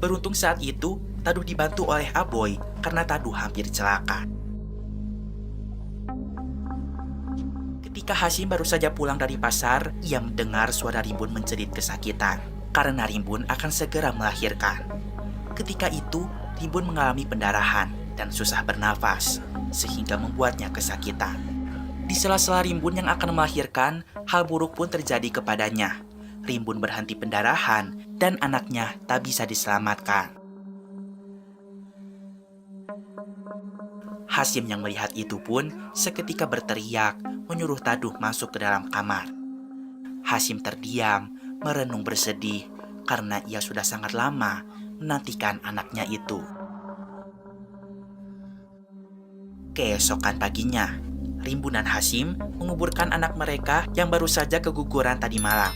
Beruntung saat itu, Taduh dibantu oleh Aboy karena Taduh hampir celaka. Ketika Hasyim baru saja pulang dari pasar, ia mendengar suara Rimbun menjerit kesakitan karena Rimbun akan segera melahirkan. Ketika itu, Rimbun mengalami pendarahan dan susah bernafas, sehingga membuatnya kesakitan. Di sela-sela Rimbun yang akan melahirkan, hal buruk pun terjadi kepadanya. Rimbun berhenti pendarahan dan anaknya tak bisa diselamatkan. Hasyim yang melihat itu pun seketika berteriak menyuruh Taduh masuk ke dalam kamar. Hasyim terdiam, merenung bersedih karena ia sudah sangat lama menantikan anaknya itu. Keesokan paginya, Rimbun dan Hasyim menguburkan anak mereka yang baru saja keguguran tadi malam.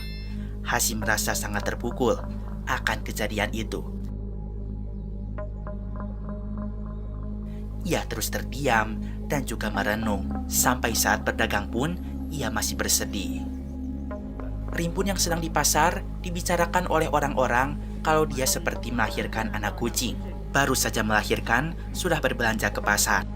Hasyim merasa sangat terpukul akan kejadian itu. Ia terus terdiam dan juga merenung, sampai saat berdagang pun ia masih bersedih. Rimbun yang sedang di pasar dibicarakan oleh orang-orang kalau dia seperti melahirkan anak kucing. Baru saja melahirkan, sudah berbelanja ke pasar.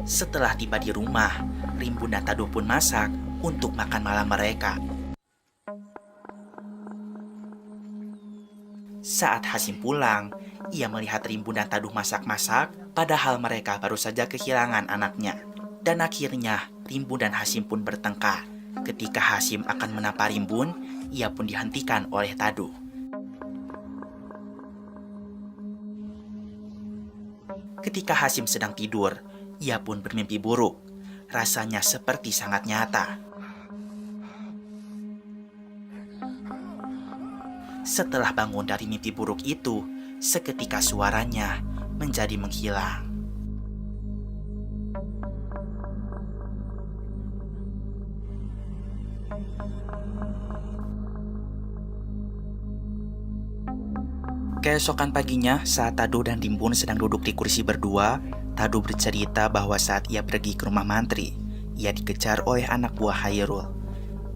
Setelah tiba di rumah, Rimbun dan Taduh pun masak untuk makan malam mereka. Saat Hasyim pulang, ia melihat Rimbun dan Taduh masak-masak, padahal mereka baru saja kehilangan anaknya. Dan akhirnya, Rimbun dan Hasyim pun bertengkar. Ketika Hasyim akan menampar Rimbun, ia pun dihentikan oleh Taduh. Ketika Hasyim sedang tidur, ia pun bermimpi buruk. Rasanya seperti sangat nyata. Setelah bangun dari mimpi buruk itu, seketika suaranya menjadi menghilang. Keesokan paginya, saat Taduh dan Rimbun sedang duduk di kursi berdua, Taduh bercerita bahwa saat ia pergi ke rumah mantri, ia dikejar oleh anak buah Hairul.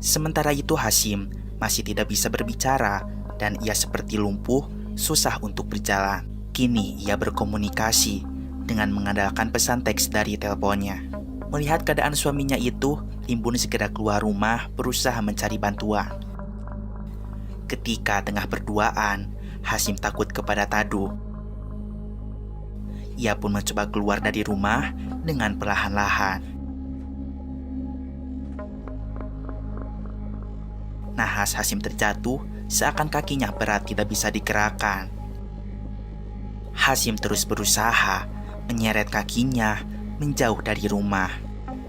Sementara itu Hasyim masih tidak bisa berbicara dan ia seperti lumpuh, susah untuk berjalan. Kini ia berkomunikasi dengan mengandalkan pesan teks dari teleponnya. Melihat keadaan suaminya itu, Rimbun segera keluar rumah berusaha mencari bantuan. Ketika tengah berduaan, Hasyim takut kepada Taduh. Ia pun mencoba keluar dari rumah dengan perlahan-lahan. Nahas Hasyim terjatuh seakan kakinya berat tidak bisa digerakkan. Hasyim terus berusaha menyeret kakinya menjauh dari rumah.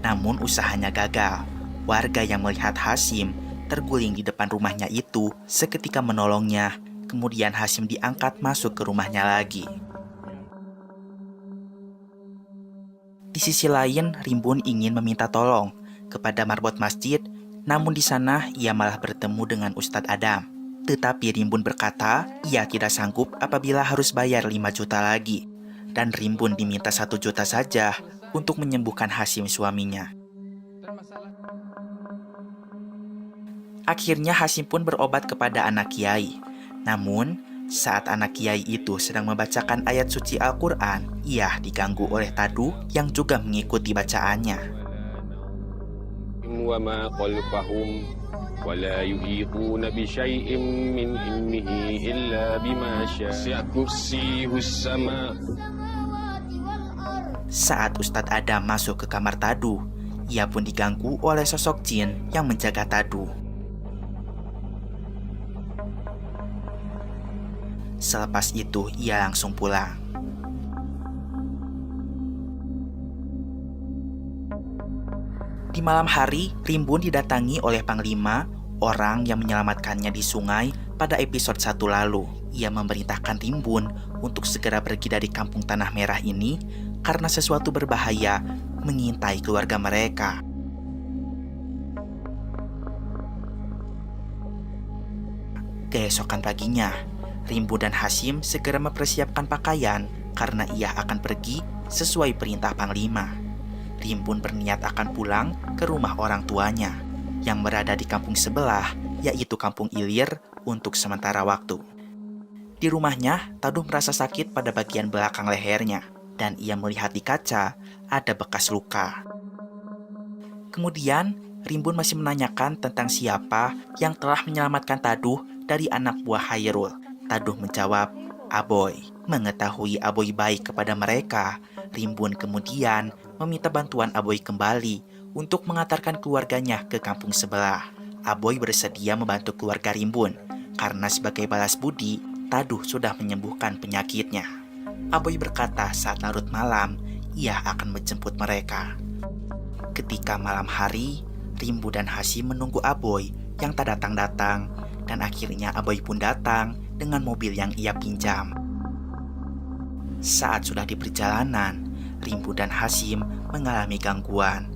Namun usahanya gagal. Warga yang melihat Hasyim terguling di depan rumahnya itu seketika menolongnya. Kemudian Hasyim diangkat masuk ke rumahnya lagi. Di sisi lain, Rimbun ingin meminta tolong kepada marbot masjid, namun di sana ia malah bertemu dengan Ustadz Adam. Tetapi Rimbun berkata, ia tidak sanggup apabila harus bayar 5 juta lagi. Dan Rimbun diminta 1 juta saja untuk menyembuhkan Hasyim suaminya. Akhirnya Hasyim pun berobat kepada anak kiai. Namun, saat anak kiai itu sedang membacakan ayat suci Al-Quran, ia diganggu oleh Taduh yang juga mengikuti bacaannya. Saat Ustadz Adam masuk ke kamar Taduh, ia pun diganggu oleh sosok jin yang menjaga Taduh. Selepas itu, ia langsung pulang. Di malam hari, Rimbun didatangi oleh Panglima, orang yang menyelamatkannya di sungai pada episode 1 lalu. Ia memerintahkan Rimbun untuk segera pergi dari kampung Tanah Merah ini karena sesuatu berbahaya mengintai keluarga mereka. Keesokan paginya, Rimbun dan Hasyim segera mempersiapkan pakaian karena ia akan pergi sesuai perintah Panglima. Rimbun berniat akan pulang ke rumah orang tuanya yang berada di kampung sebelah, yaitu Kampung Ilir, untuk sementara waktu. Di rumahnya, Taduh merasa sakit pada bagian belakang lehernya dan ia melihat di kaca ada bekas luka. Kemudian, Rimbun masih menanyakan tentang siapa yang telah menyelamatkan Taduh dari anak buah Hairul. Taduh menjawab, Aboy. Mengetahui Aboy baik kepada mereka, Rimbun kemudian meminta bantuan Aboy kembali untuk mengantarkan keluarganya ke kampung sebelah. Aboy bersedia membantu keluarga Rimbun karena sebagai balas budi, Taduh sudah menyembuhkan penyakitnya. Aboy berkata saat larut malam, ia akan menjemput mereka. Ketika malam hari, Rimbun dan Hasyim menunggu Aboy yang tak datang-datang dan akhirnya Aboy pun datang dengan mobil yang ia pinjam. Saat sudah di perjalanan, Rimbun dan Hasim mengalami gangguan.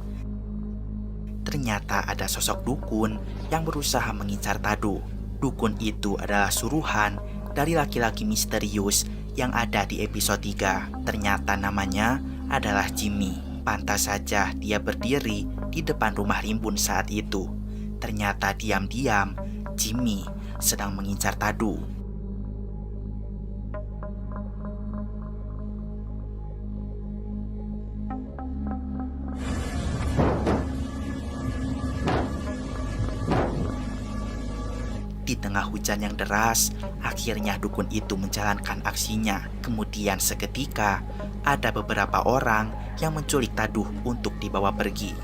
Ternyata ada sosok dukun yang berusaha mengincar Tadu. Dukun itu adalah suruhan dari laki-laki misterius yang ada di episode 3. Ternyata namanya adalah Jimmy. Pantas saja dia berdiri di depan rumah Rimbun saat itu. Ternyata diam-diam Jimmy sedang mengincar Tadu. Di tengah hujan yang deras, akhirnya dukun itu menjalankan aksinya. Kemudian seketika, ada beberapa orang yang menculik Tadu untuk dibawa pergi.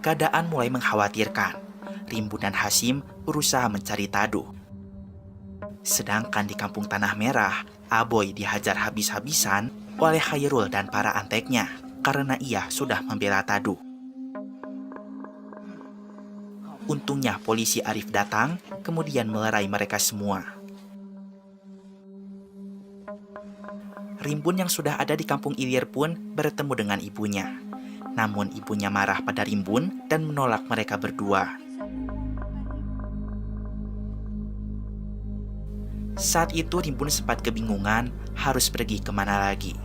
Keadaan mulai mengkhawatirkan. Rimbun dan Hasim berusaha mencari Tadu. Sedangkan di kampung Tanah Merah, Aboy dihajar habis-habisan oleh Khairul dan para anteknya karena ia sudah membela Tadu. Untungnya polisi Arif datang kemudian melerai mereka semua. Rimbun yang sudah ada di kampung Ilir pun bertemu dengan ibunya. Namun ibunya marah pada Rimbun dan menolak mereka berdua. Saat itu Rimbun sempat kebingungan harus pergi kemana lagi.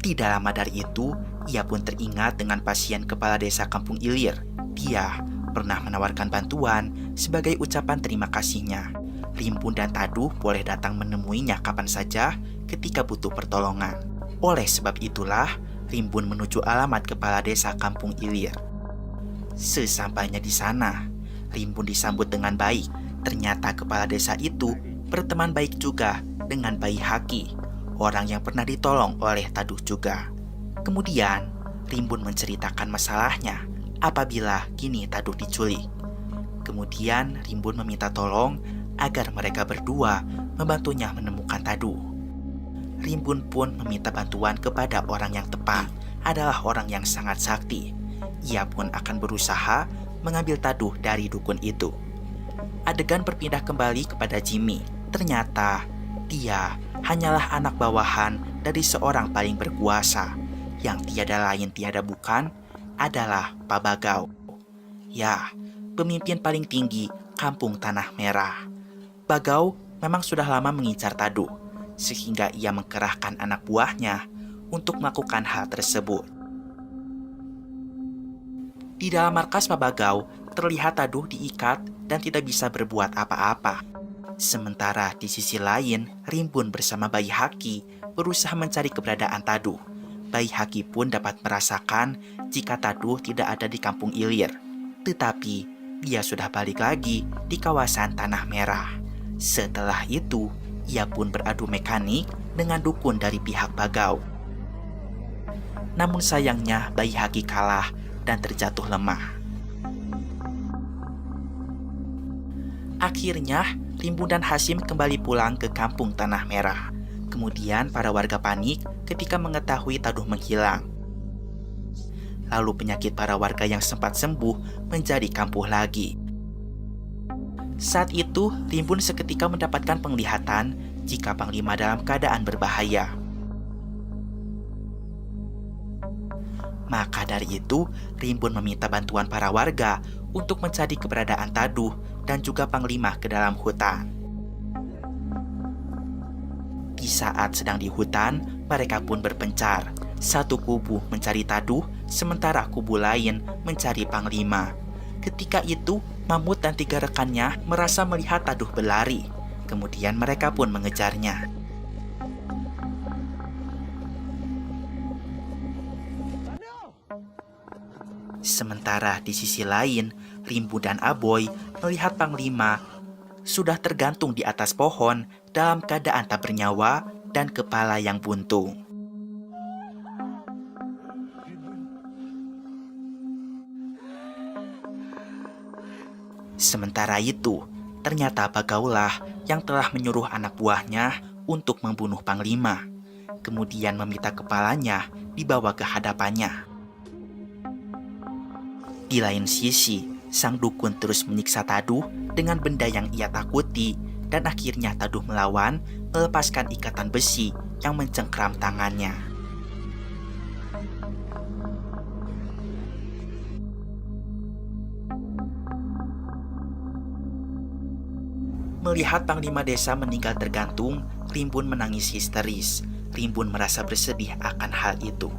Tidak lama dari itu, ia pun teringat dengan pasien kepala desa kampung Ilir. Dia pernah menawarkan bantuan sebagai ucapan terima kasihnya. Rimbun dan Tadu boleh datang menemuinya kapan saja ketika butuh pertolongan. Oleh sebab itulah, Rimbun menuju alamat kepala desa kampung Ilir. Sesampainya di sana, Rimbun disambut dengan baik. Ternyata kepala desa itu berteman baik juga dengan bayi Haki, orang yang pernah ditolong oleh Tadu juga. Kemudian, Rimbun menceritakan masalahnya apabila kini Tadu diculik. Kemudian, Rimbun meminta tolong agar mereka berdua membantunya menemukan Tadu. Rimbun pun meminta bantuan kepada orang yang tepat, adalah orang yang sangat sakti. Ia pun akan berusaha mengambil Tadu dari dukun itu. Adegan berpindah kembali kepada Jimmy. Ternyata dia hanyalah anak bawahan dari seorang paling berkuasa yang tiada lain tiada bukan adalah Pak Bagau. Ya, pemimpin paling tinggi kampung Tanah Merah. Bagau memang sudah lama mengincar Tadu, sehingga ia mengkerahkan anak buahnya untuk melakukan hal tersebut. Di dalam markas Pak Bagau, terlihat Tadu diikat dan tidak bisa berbuat apa-apa. Sementara di sisi lain, Rimbun bersama bayi Haki berusaha mencari keberadaan Tadu. Bayi Haki pun dapat merasakan jika Tadu tidak ada di kampung Ilir. Tetapi, dia sudah balik lagi di kawasan Tanah Merah. Setelah itu, ia pun beradu mekanik dengan dukun dari pihak Bagau. Namun sayangnya bayi Haki kalah dan terjatuh lemah. Akhirnya, Rimbun dan Hasim kembali pulang ke kampung Tanah Merah. Kemudian para warga panik ketika mengetahui Tadu menghilang. Lalu penyakit para warga yang sempat sembuh menjadi kambuh lagi. Saat itu, Rimbun seketika mendapatkan penglihatan jika Panglima dalam keadaan berbahaya. Maka dari itu, Rimbun meminta bantuan para warga untuk mencari keberadaan Tadu dan juga Panglima ke dalam hutan. Di saat sedang di hutan, mereka pun berpencar. Satu kubu mencari Tadu, sementara kubu lain mencari Panglima. Ketika itu, Mamut dan 3 rekannya merasa melihat Tadu berlari. Kemudian mereka pun mengejarnya. Sementara di sisi lain, Rimbun dan Aboy melihat Panglima sudah tergantung di atas pohon dalam keadaan tak bernyawa dan kepala yang buntung. Sementara itu, ternyata Bagaulah yang telah menyuruh anak buahnya untuk membunuh Panglima. Kemudian meminta kepalanya dibawa ke hadapannya. Di lain sisi, sang dukun terus menyiksa Taduh dengan benda yang ia takuti, dan akhirnya Taduh melawan, melepaskan ikatan besi yang mencengkram tangannya. Melihat Panglima Desa meninggal tergantung, Rimbun menangis histeris. Rimbun merasa bersedih akan hal itu.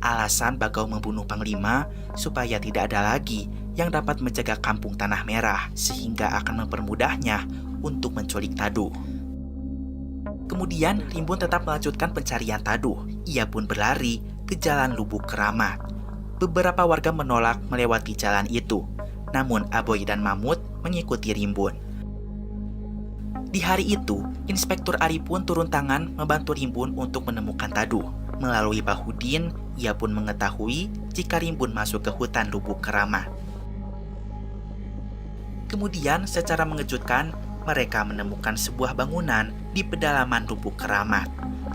Alasan Bagau membunuh Panglima supaya tidak ada lagi yang dapat menjaga kampung Tanah Merah, sehingga akan mempermudahnya untuk menculik Taduh. Kemudian Rimbun tetap melanjutkan pencarian Taduh. Ia pun berlari ke jalan Lubuk Keramat. Beberapa warga menolak melewati jalan itu, namun Aboy dan Mamut mengikuti Rimbun. Di hari itu, Inspektur Ari pun turun tangan membantu Rimbun untuk menemukan Taduh. Melalui Bahudin, ia pun mengetahui jika Rimbun masuk ke hutan Lubuk Keramat. Kemudian, secara mengejutkan, mereka menemukan sebuah bangunan di pedalaman Lubuk Keramat.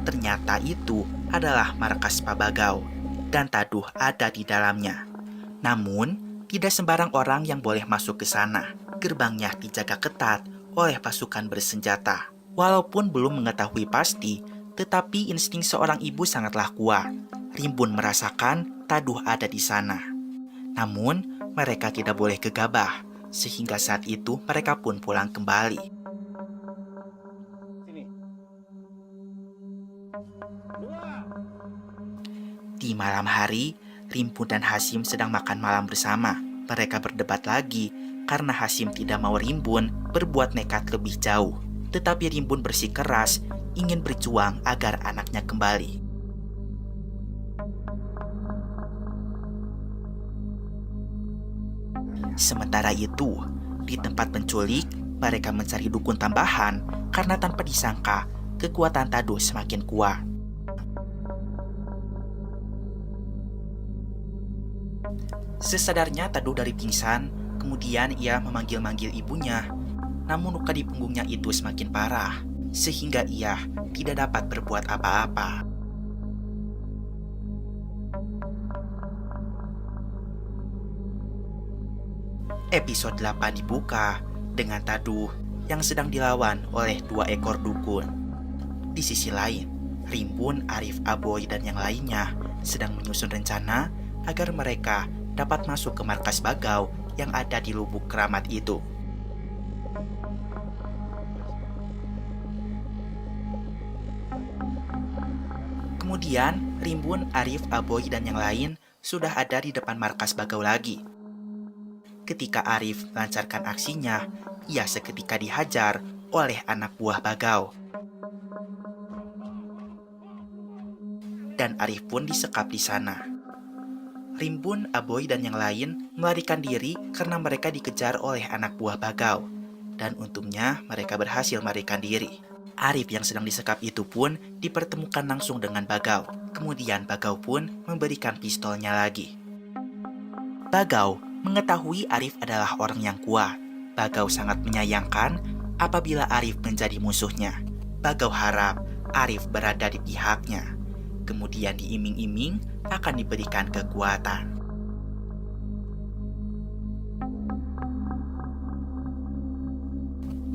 Ternyata itu adalah markas Pak Bagau, dan Taduh ada di dalamnya. Namun, tidak sembarang orang yang boleh masuk ke sana. Gerbangnya dijaga ketat oleh pasukan bersenjata. Walaupun belum mengetahui pasti, tetapi insting seorang ibu sangatlah kuat. Rimbun merasakan Taduh ada di sana. Namun, mereka tidak boleh gegabah, sehingga saat itu mereka pun pulang kembali. Di malam hari, Rimbun dan Hasim sedang makan malam bersama. Mereka berdebat lagi karena Hasim tidak mau Rimbun berbuat nekat lebih jauh. Tetapi Rimbun bersikeras ingin berjuang agar anaknya kembali. Sementara itu, di tempat penculik, mereka mencari dukun tambahan karena tanpa disangka kekuatan Taduh semakin kuat. Sesadarnya Taduh dari pingsan, kemudian ia memanggil-manggil ibunya. Namun luka di punggungnya itu semakin parah, sehingga ia tidak dapat berbuat apa-apa. Episode 8 dibuka dengan Taduh yang sedang dilawan oleh 2 ekor dukun. Di sisi lain, Rimbun, Arif, Aboy, dan yang lainnya sedang menyusun rencana agar mereka dapat masuk ke markas Bagau yang ada di Lubuk Keramat itu. Kemudian, Rimbun, Arif, Aboy, dan yang lain sudah ada di depan markas Bagau lagi. Ketika Arif melancarkan aksinya, ia seketika dihajar oleh anak buah Bagau. Dan Arif pun disekap di sana. Rimbun, Aboy, dan yang lain melarikan diri karena mereka dikejar oleh anak buah Bagau. Dan untungnya mereka berhasil melarikan diri. Arif yang sedang disekap itu pun dipertemukan langsung dengan Bagau. Kemudian Bagau pun memberikan pistolnya lagi. Bagau mengetahui Arif adalah orang yang kuat. Bagau sangat menyayangkan apabila Arif menjadi musuhnya. Bagau harap Arif berada di pihaknya. Kemudian diiming-iming akan diberikan kekuatan.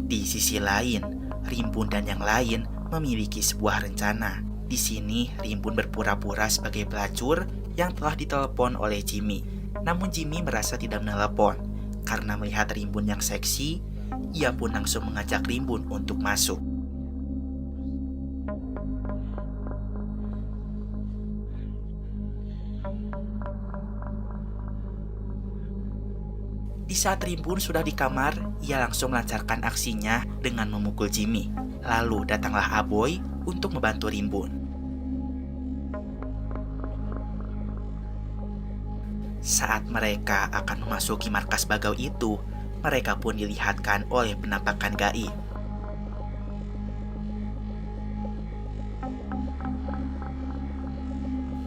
Di sisi lain, Rimbun dan yang lain memiliki sebuah rencana. Di sini, Rimbun berpura-pura sebagai pelacur yang telah ditelepon oleh Jimmy. Namun Jimmy merasa tidak menelepon. Karena melihat Rimbun yang seksi, ia pun langsung mengajak Rimbun untuk masuk. Di saat Rimbun sudah di kamar, ia langsung melancarkan aksinya dengan memukul Jimmy. Lalu datanglah Aboy untuk membantu Rimbun. Saat mereka akan memasuki markas Bagau itu, mereka pun dilihatkan oleh penampakan gaib.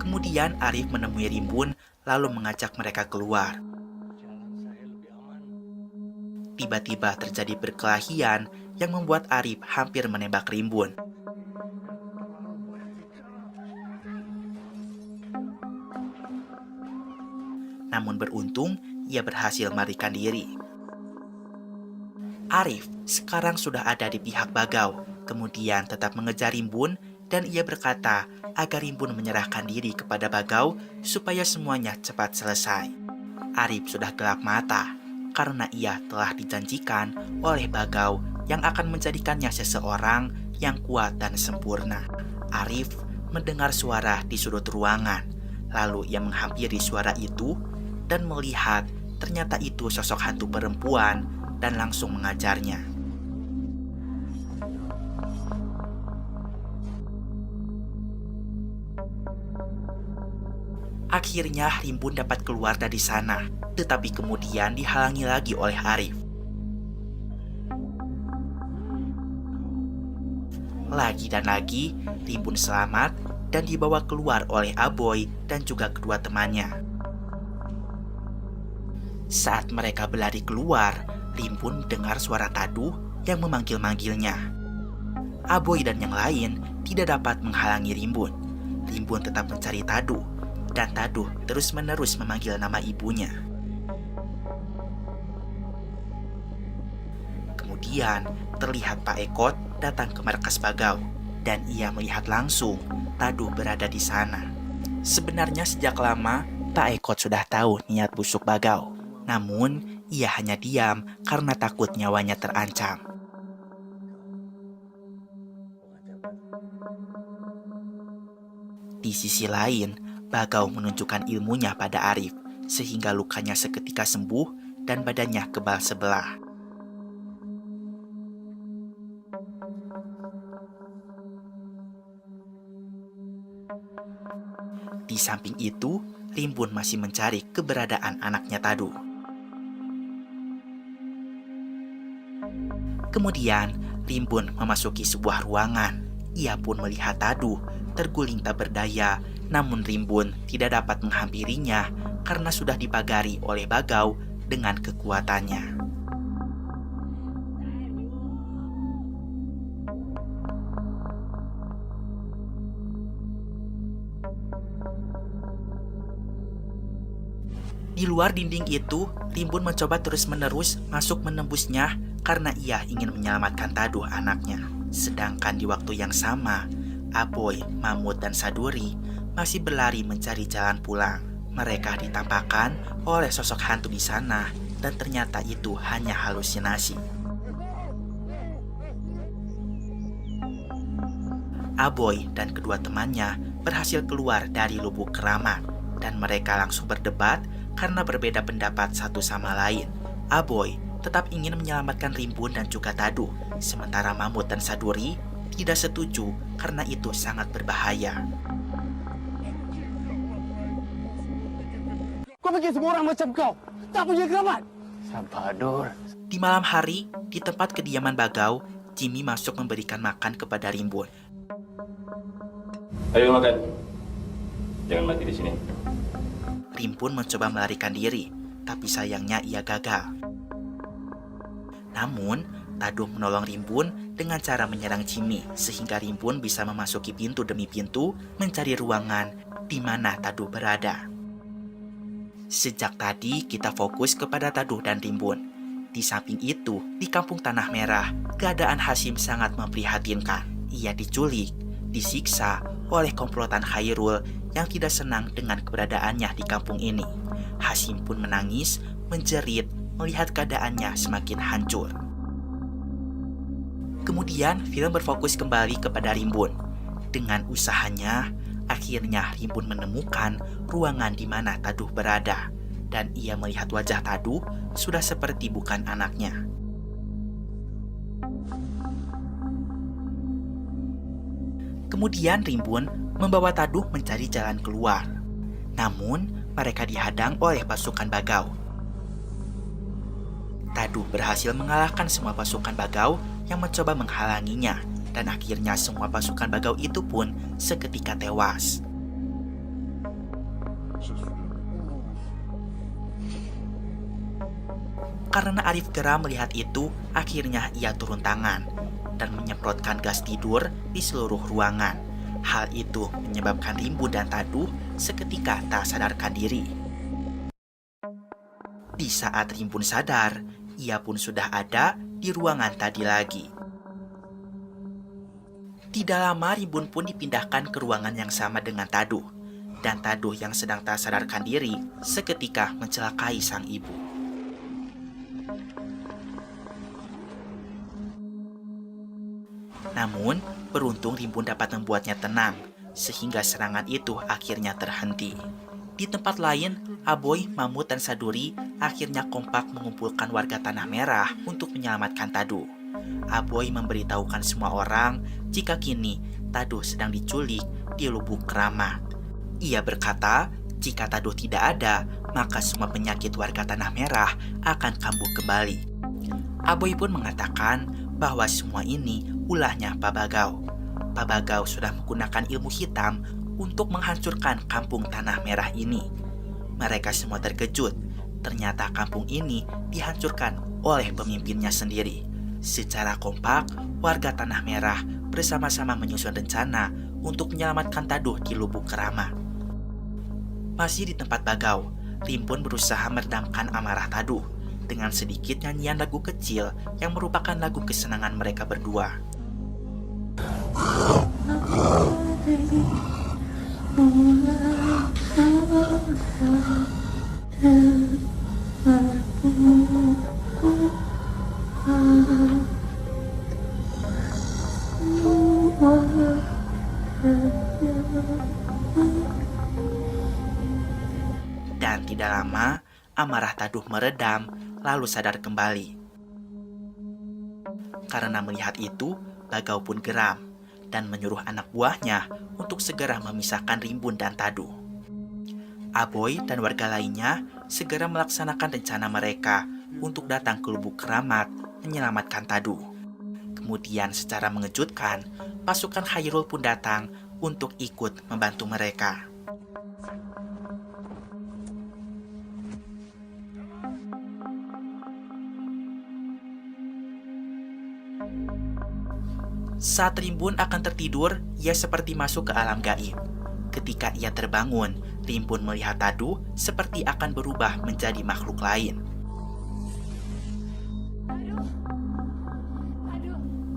Kemudian Arif menemui Rimbun lalu mengajak mereka keluar. Tiba-tiba terjadi perkelahian yang membuat Arif hampir menembak Rimbun. Namun beruntung, ia berhasil melarikan diri. Arif sekarang sudah ada di pihak Bagau, kemudian tetap mengejar Rimbun dan ia berkata agar Rimbun menyerahkan diri kepada Bagau supaya semuanya cepat selesai. Arif sudah gelap mata karena ia telah dijanjikan oleh Bagau yang akan menjadikannya seseorang yang kuat dan sempurna. Arif mendengar suara di sudut ruangan, lalu ia menghampiri suara itu dan melihat ternyata itu sosok hantu perempuan dan langsung mengajarnya. Akhirnya Rimbun dapat keluar dari sana, tetapi kemudian dihalangi lagi oleh Arif. Lagi dan lagi, Rimbun selamat dan dibawa keluar oleh Aboy dan juga kedua temannya. Saat mereka berlari keluar, Rimbun dengar suara Taduh yang memanggil-manggilnya. Aboy dan yang lain tidak dapat menghalangi Rimbun. Rimbun tetap mencari Taduh, dan Taduh terus-menerus memanggil nama ibunya. Kemudian terlihat Pak Ekot datang ke markas Bagau dan ia melihat langsung Taduh berada di sana. Sebenarnya sejak lama Pak Ekot sudah tahu niat busuk Bagau, namun ia hanya diam karena takut nyawanya terancam. Di sisi lain, Bagau menunjukkan ilmunya pada Arif sehingga lukanya seketika sembuh dan badannya kebal sebelah. Di samping itu, Rimbun masih mencari keberadaan anaknya Taduh. Kemudian, Rimbun memasuki sebuah ruangan. Ia pun melihat Taduh terguling tak berdaya, namun Rimbun tidak dapat menghampirinya karena sudah dipagari oleh Bagau dengan kekuatannya. Di luar dinding itu, Rimbun mencoba terus-menerus masuk menembusnya karena ia ingin menyelamatkan Taduh anaknya. Sedangkan di waktu yang sama, Aboy, Mamut, dan Saduri masih berlari mencari jalan pulang. Mereka ditampakkan oleh sosok hantu di sana dan ternyata itu hanya halusinasi. Aboy dan kedua temannya berhasil keluar dari lubuk keramat dan mereka langsung berdebat karena berbeda pendapat satu sama lain. Aboy tetap ingin menyelamatkan Rimbun dan juga Taduh, sementara Mamut dan Saduri tidak setuju karena itu sangat berbahaya. Kau bikin semua orang macam kau, tak punya keramat. Sabar, Di malam hari, di tempat kediaman Bagau, Jimmy masuk memberikan makan kepada Rimbun. Ayo makan. Jangan mati di sini. Rimbun mencoba melarikan diri, tapi sayangnya ia gagal. Namun, Taduh menolong Rimbun dengan cara menyerang Jimmy, sehingga Rimbun bisa memasuki pintu demi pintu mencari ruangan di mana Taduh berada. Sejak tadi kita fokus kepada Taduh dan Rimbun. Di samping itu, di kampung Tanah Merah, keadaan Hasyim sangat memprihatinkan. Ia diculik, disiksa oleh komplotan Khairul yang tidak senang dengan keberadaannya di kampung ini. Hasyim pun menangis, menjerit, melihat keadaannya semakin hancur. Kemudian film berfokus kembali kepada Rimbun. Dengan usahanya, akhirnya Rimbun menemukan ruangan di mana Taduh berada. Dan ia melihat wajah Taduh sudah seperti bukan anaknya. Kemudian Rimbun membawa Taduh mencari jalan keluar. Namun, mereka dihadang oleh pasukan Bagau. Taduh berhasil mengalahkan semua pasukan Bagau yang mencoba menghalanginya, dan akhirnya semua pasukan Bagau itu pun seketika tewas. Karena Arif geram melihat itu, akhirnya ia turun tangan dan menyemprotkan gas tidur di seluruh ruangan. Hal itu menyebabkan Rimbun dan Taduh seketika tak sadarkan diri. Di saat Rimbun sadar, ia pun sudah ada di ruangan tadi lagi. Tidak lama Rimbun pun dipindahkan ke ruangan yang sama dengan Taduh. Dan Taduh yang sedang tak sadarkan diri seketika mencelakai sang ibu. Namun, beruntung Rimbun dapat membuatnya tenang, sehingga serangan itu akhirnya terhenti. Di tempat lain, Aboy, Mamut, dan Saduri akhirnya kompak mengumpulkan warga Tanah Merah untuk menyelamatkan Taduh. Aboy memberitahukan semua orang jika kini Taduh sedang diculik di Lubuk Keramat. Ia berkata, jika Taduh tidak ada, maka semua penyakit warga Tanah Merah akan kambuh kembali. Aboy pun mengatakan bahwa semua ini ulahnya Pak Bagau. Pak Bagau sudah menggunakan ilmu hitam untuk menghancurkan kampung Tanah Merah ini. Mereka semua terkejut. Ternyata kampung ini dihancurkan oleh pemimpinnya sendiri. Secara kompak, warga Tanah Merah bersama-sama menyusun rencana untuk menyelamatkan Taduh di Lubuk Keramat. Masih di tempat Bagau, Rimbun berusaha meredamkan amarah Taduh dengan sedikit nyanyian lagu kecil yang merupakan lagu kesenangan mereka berdua. Dan tidak lama, amarah Taduh meredam, lalu sadar kembali. Karena melihat itu, Bagau pun geram dan menyuruh anak buahnya untuk segera memisahkan Rimbun dan Taduh. Aboy dan warga lainnya segera melaksanakan rencana mereka untuk datang ke Lubuk Keramat menyelamatkan Taduh. Kemudian secara mengejutkan, pasukan Khairul pun datang untuk ikut membantu mereka. Saat Rimbun akan tertidur, ia seperti masuk ke alam gaib. Ketika ia terbangun, Rimbun melihat Taduh seperti akan berubah menjadi makhluk lain.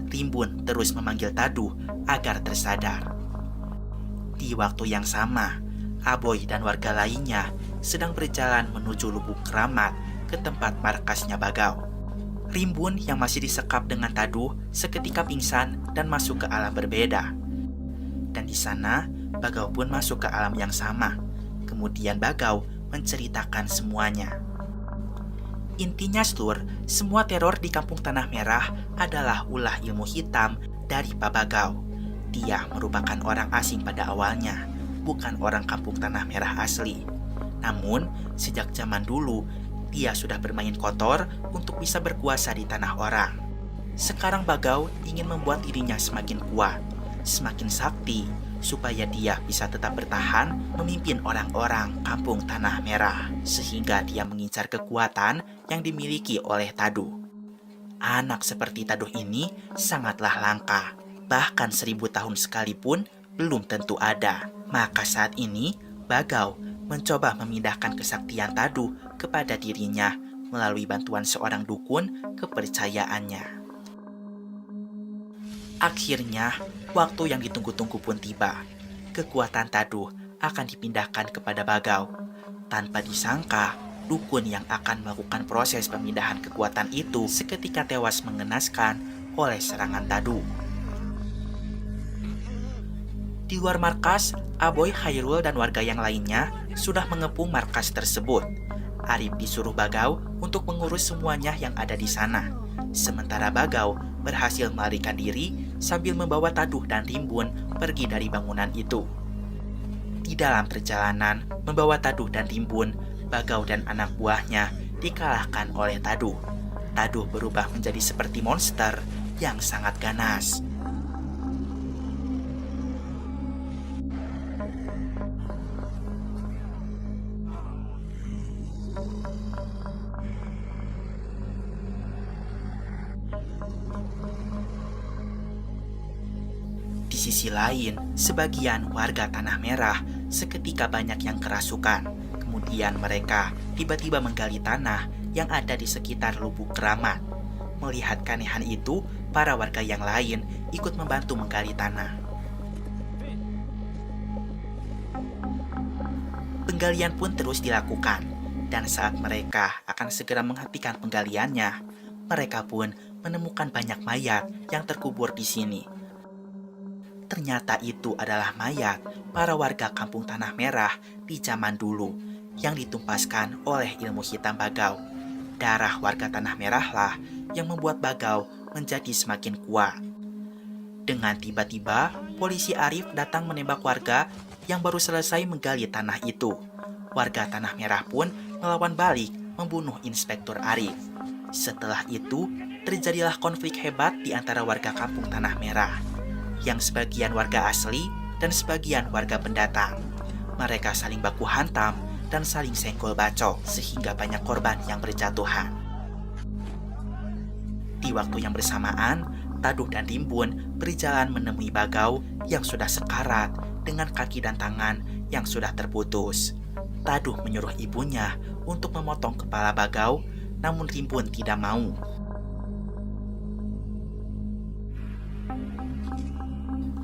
Rimbun terus memanggil Taduh agar tersadar. Di waktu yang sama, Aboy dan warga lainnya sedang berjalan menuju Lubuk Keramat ke tempat markasnya Bagau. Rimbun yang masih disekap dengan Taduh seketika pingsan dan masuk ke alam berbeda. Dan di sana, Bagau pun masuk ke alam yang sama. Kemudian Bagau menceritakan semuanya. Intinya, Slur, semua teror di kampung Tanah Merah adalah ulah ilmu hitam dari Pak Bagau. Dia merupakan orang asing pada awalnya, bukan orang kampung Tanah Merah asli. Namun, sejak zaman dulu, dia sudah bermain kotor untuk bisa berkuasa di tanah orang. Sekarang Bagau ingin membuat dirinya semakin kuat, semakin sakti, supaya dia bisa tetap bertahan memimpin orang-orang kampung Tanah Merah, sehingga dia mengincar kekuatan yang dimiliki oleh Taduh. Anak seperti Taduh ini sangatlah langka, bahkan 1000 tahun sekalipun belum tentu ada. Maka saat ini Bagau mencoba memindahkan kesaktian Taduh kepada dirinya melalui bantuan seorang dukun kepercayaannya. Akhirnya, waktu yang ditunggu-tunggu pun tiba. Kekuatan Taduh akan dipindahkan kepada Bagau. Tanpa disangka, dukun yang akan melakukan proses pemindahan kekuatan itu seketika tewas mengenaskan oleh serangan Taduh. Di luar markas, Aboy, Khairul, dan warga yang lainnya sudah mengepung markas tersebut. Arif disuruh Bagau untuk mengurus semuanya yang ada di sana. Sementara Bagau berhasil melarikan diri sambil membawa Taduh dan Rimbun pergi dari bangunan itu. Di dalam perjalanan membawa Taduh dan Rimbun, Bagau dan anak buahnya dikalahkan oleh Taduh. Taduh berubah menjadi seperti monster yang sangat ganas. Di sisi lain, sebagian warga Tanah Merah seketika banyak yang kerasukan. Kemudian mereka tiba-tiba menggali tanah yang ada di sekitar Lubuk Keramat. Melihat keanehan itu, para warga yang lain ikut membantu menggali tanah. Penggalian pun terus dilakukan, dan saat mereka akan segera menghentikan penggaliannya, mereka pun menemukan banyak mayat yang terkubur di sini. Ternyata itu adalah mayat para warga Kampung Tanah Merah di zaman dulu yang ditumpaskan oleh ilmu hitam Bagau. Darah warga Tanah Merah lah yang membuat Bagau menjadi semakin kuat. Dengan tiba-tiba, polisi Arif datang menembak warga yang baru selesai menggali tanah itu. Warga Tanah Merah pun melawan balik membunuh Inspektur Arif. Setelah itu, terjadilah konflik hebat di antara warga Kampung Tanah Merah, yang sebagian warga asli dan sebagian warga pendatang. Mereka saling baku hantam dan saling senggol bacok sehingga banyak korban yang berjatuhan. Di waktu yang bersamaan, Taduh dan Rimbun berjalan menemui Bagau yang sudah sekarat dengan kaki dan tangan yang sudah terputus. Taduh menyuruh ibunya untuk memotong kepala Bagau, namun Rimbun tidak mau.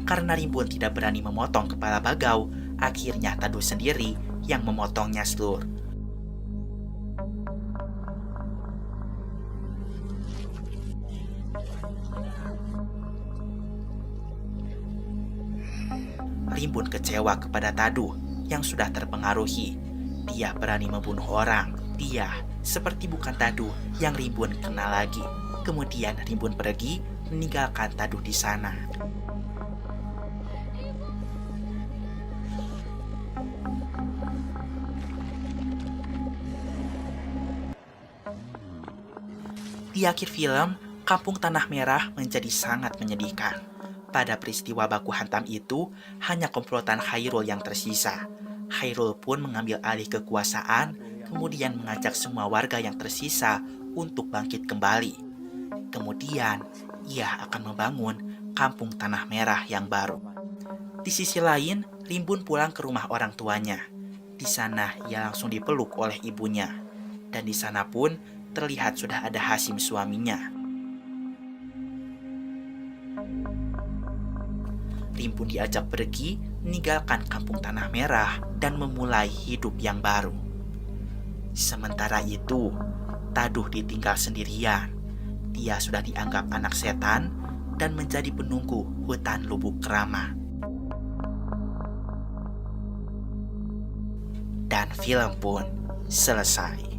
Karena Rimbun tidak berani memotong kepala Bagau, akhirnya Taduh sendiri yang memotongnya, Slur. Rimbun kecewa kepada Taduh yang sudah terpengaruhi. Dia berani membunuh orang. Dia seperti bukan Taduh yang Rimbun kenal lagi. Kemudian Rimbun pergi meninggalkan Taduh di sana. Di akhir film, Kampung Tanah Merah menjadi sangat menyedihkan. Pada peristiwa baku hantam itu, hanya komplotan Khairul yang tersisa. Khairul pun mengambil alih kekuasaan, kemudian mengajak semua warga yang tersisa untuk bangkit kembali. Kemudian, ia akan membangun Kampung Tanah Merah yang baru. Di sisi lain, Rimbun pulang ke rumah orang tuanya. Di sana, ia langsung dipeluk oleh ibunya. Dan di sana pun, terlihat sudah ada Hasim suaminya. Rimbun diajak pergi meninggalkan Kampung Tanah Merah dan memulai hidup yang baru. Sementara itu, Taduh ditinggal sendirian. Dia sudah dianggap anak setan dan menjadi penunggu hutan Lubuk Keramat. Dan film pun selesai.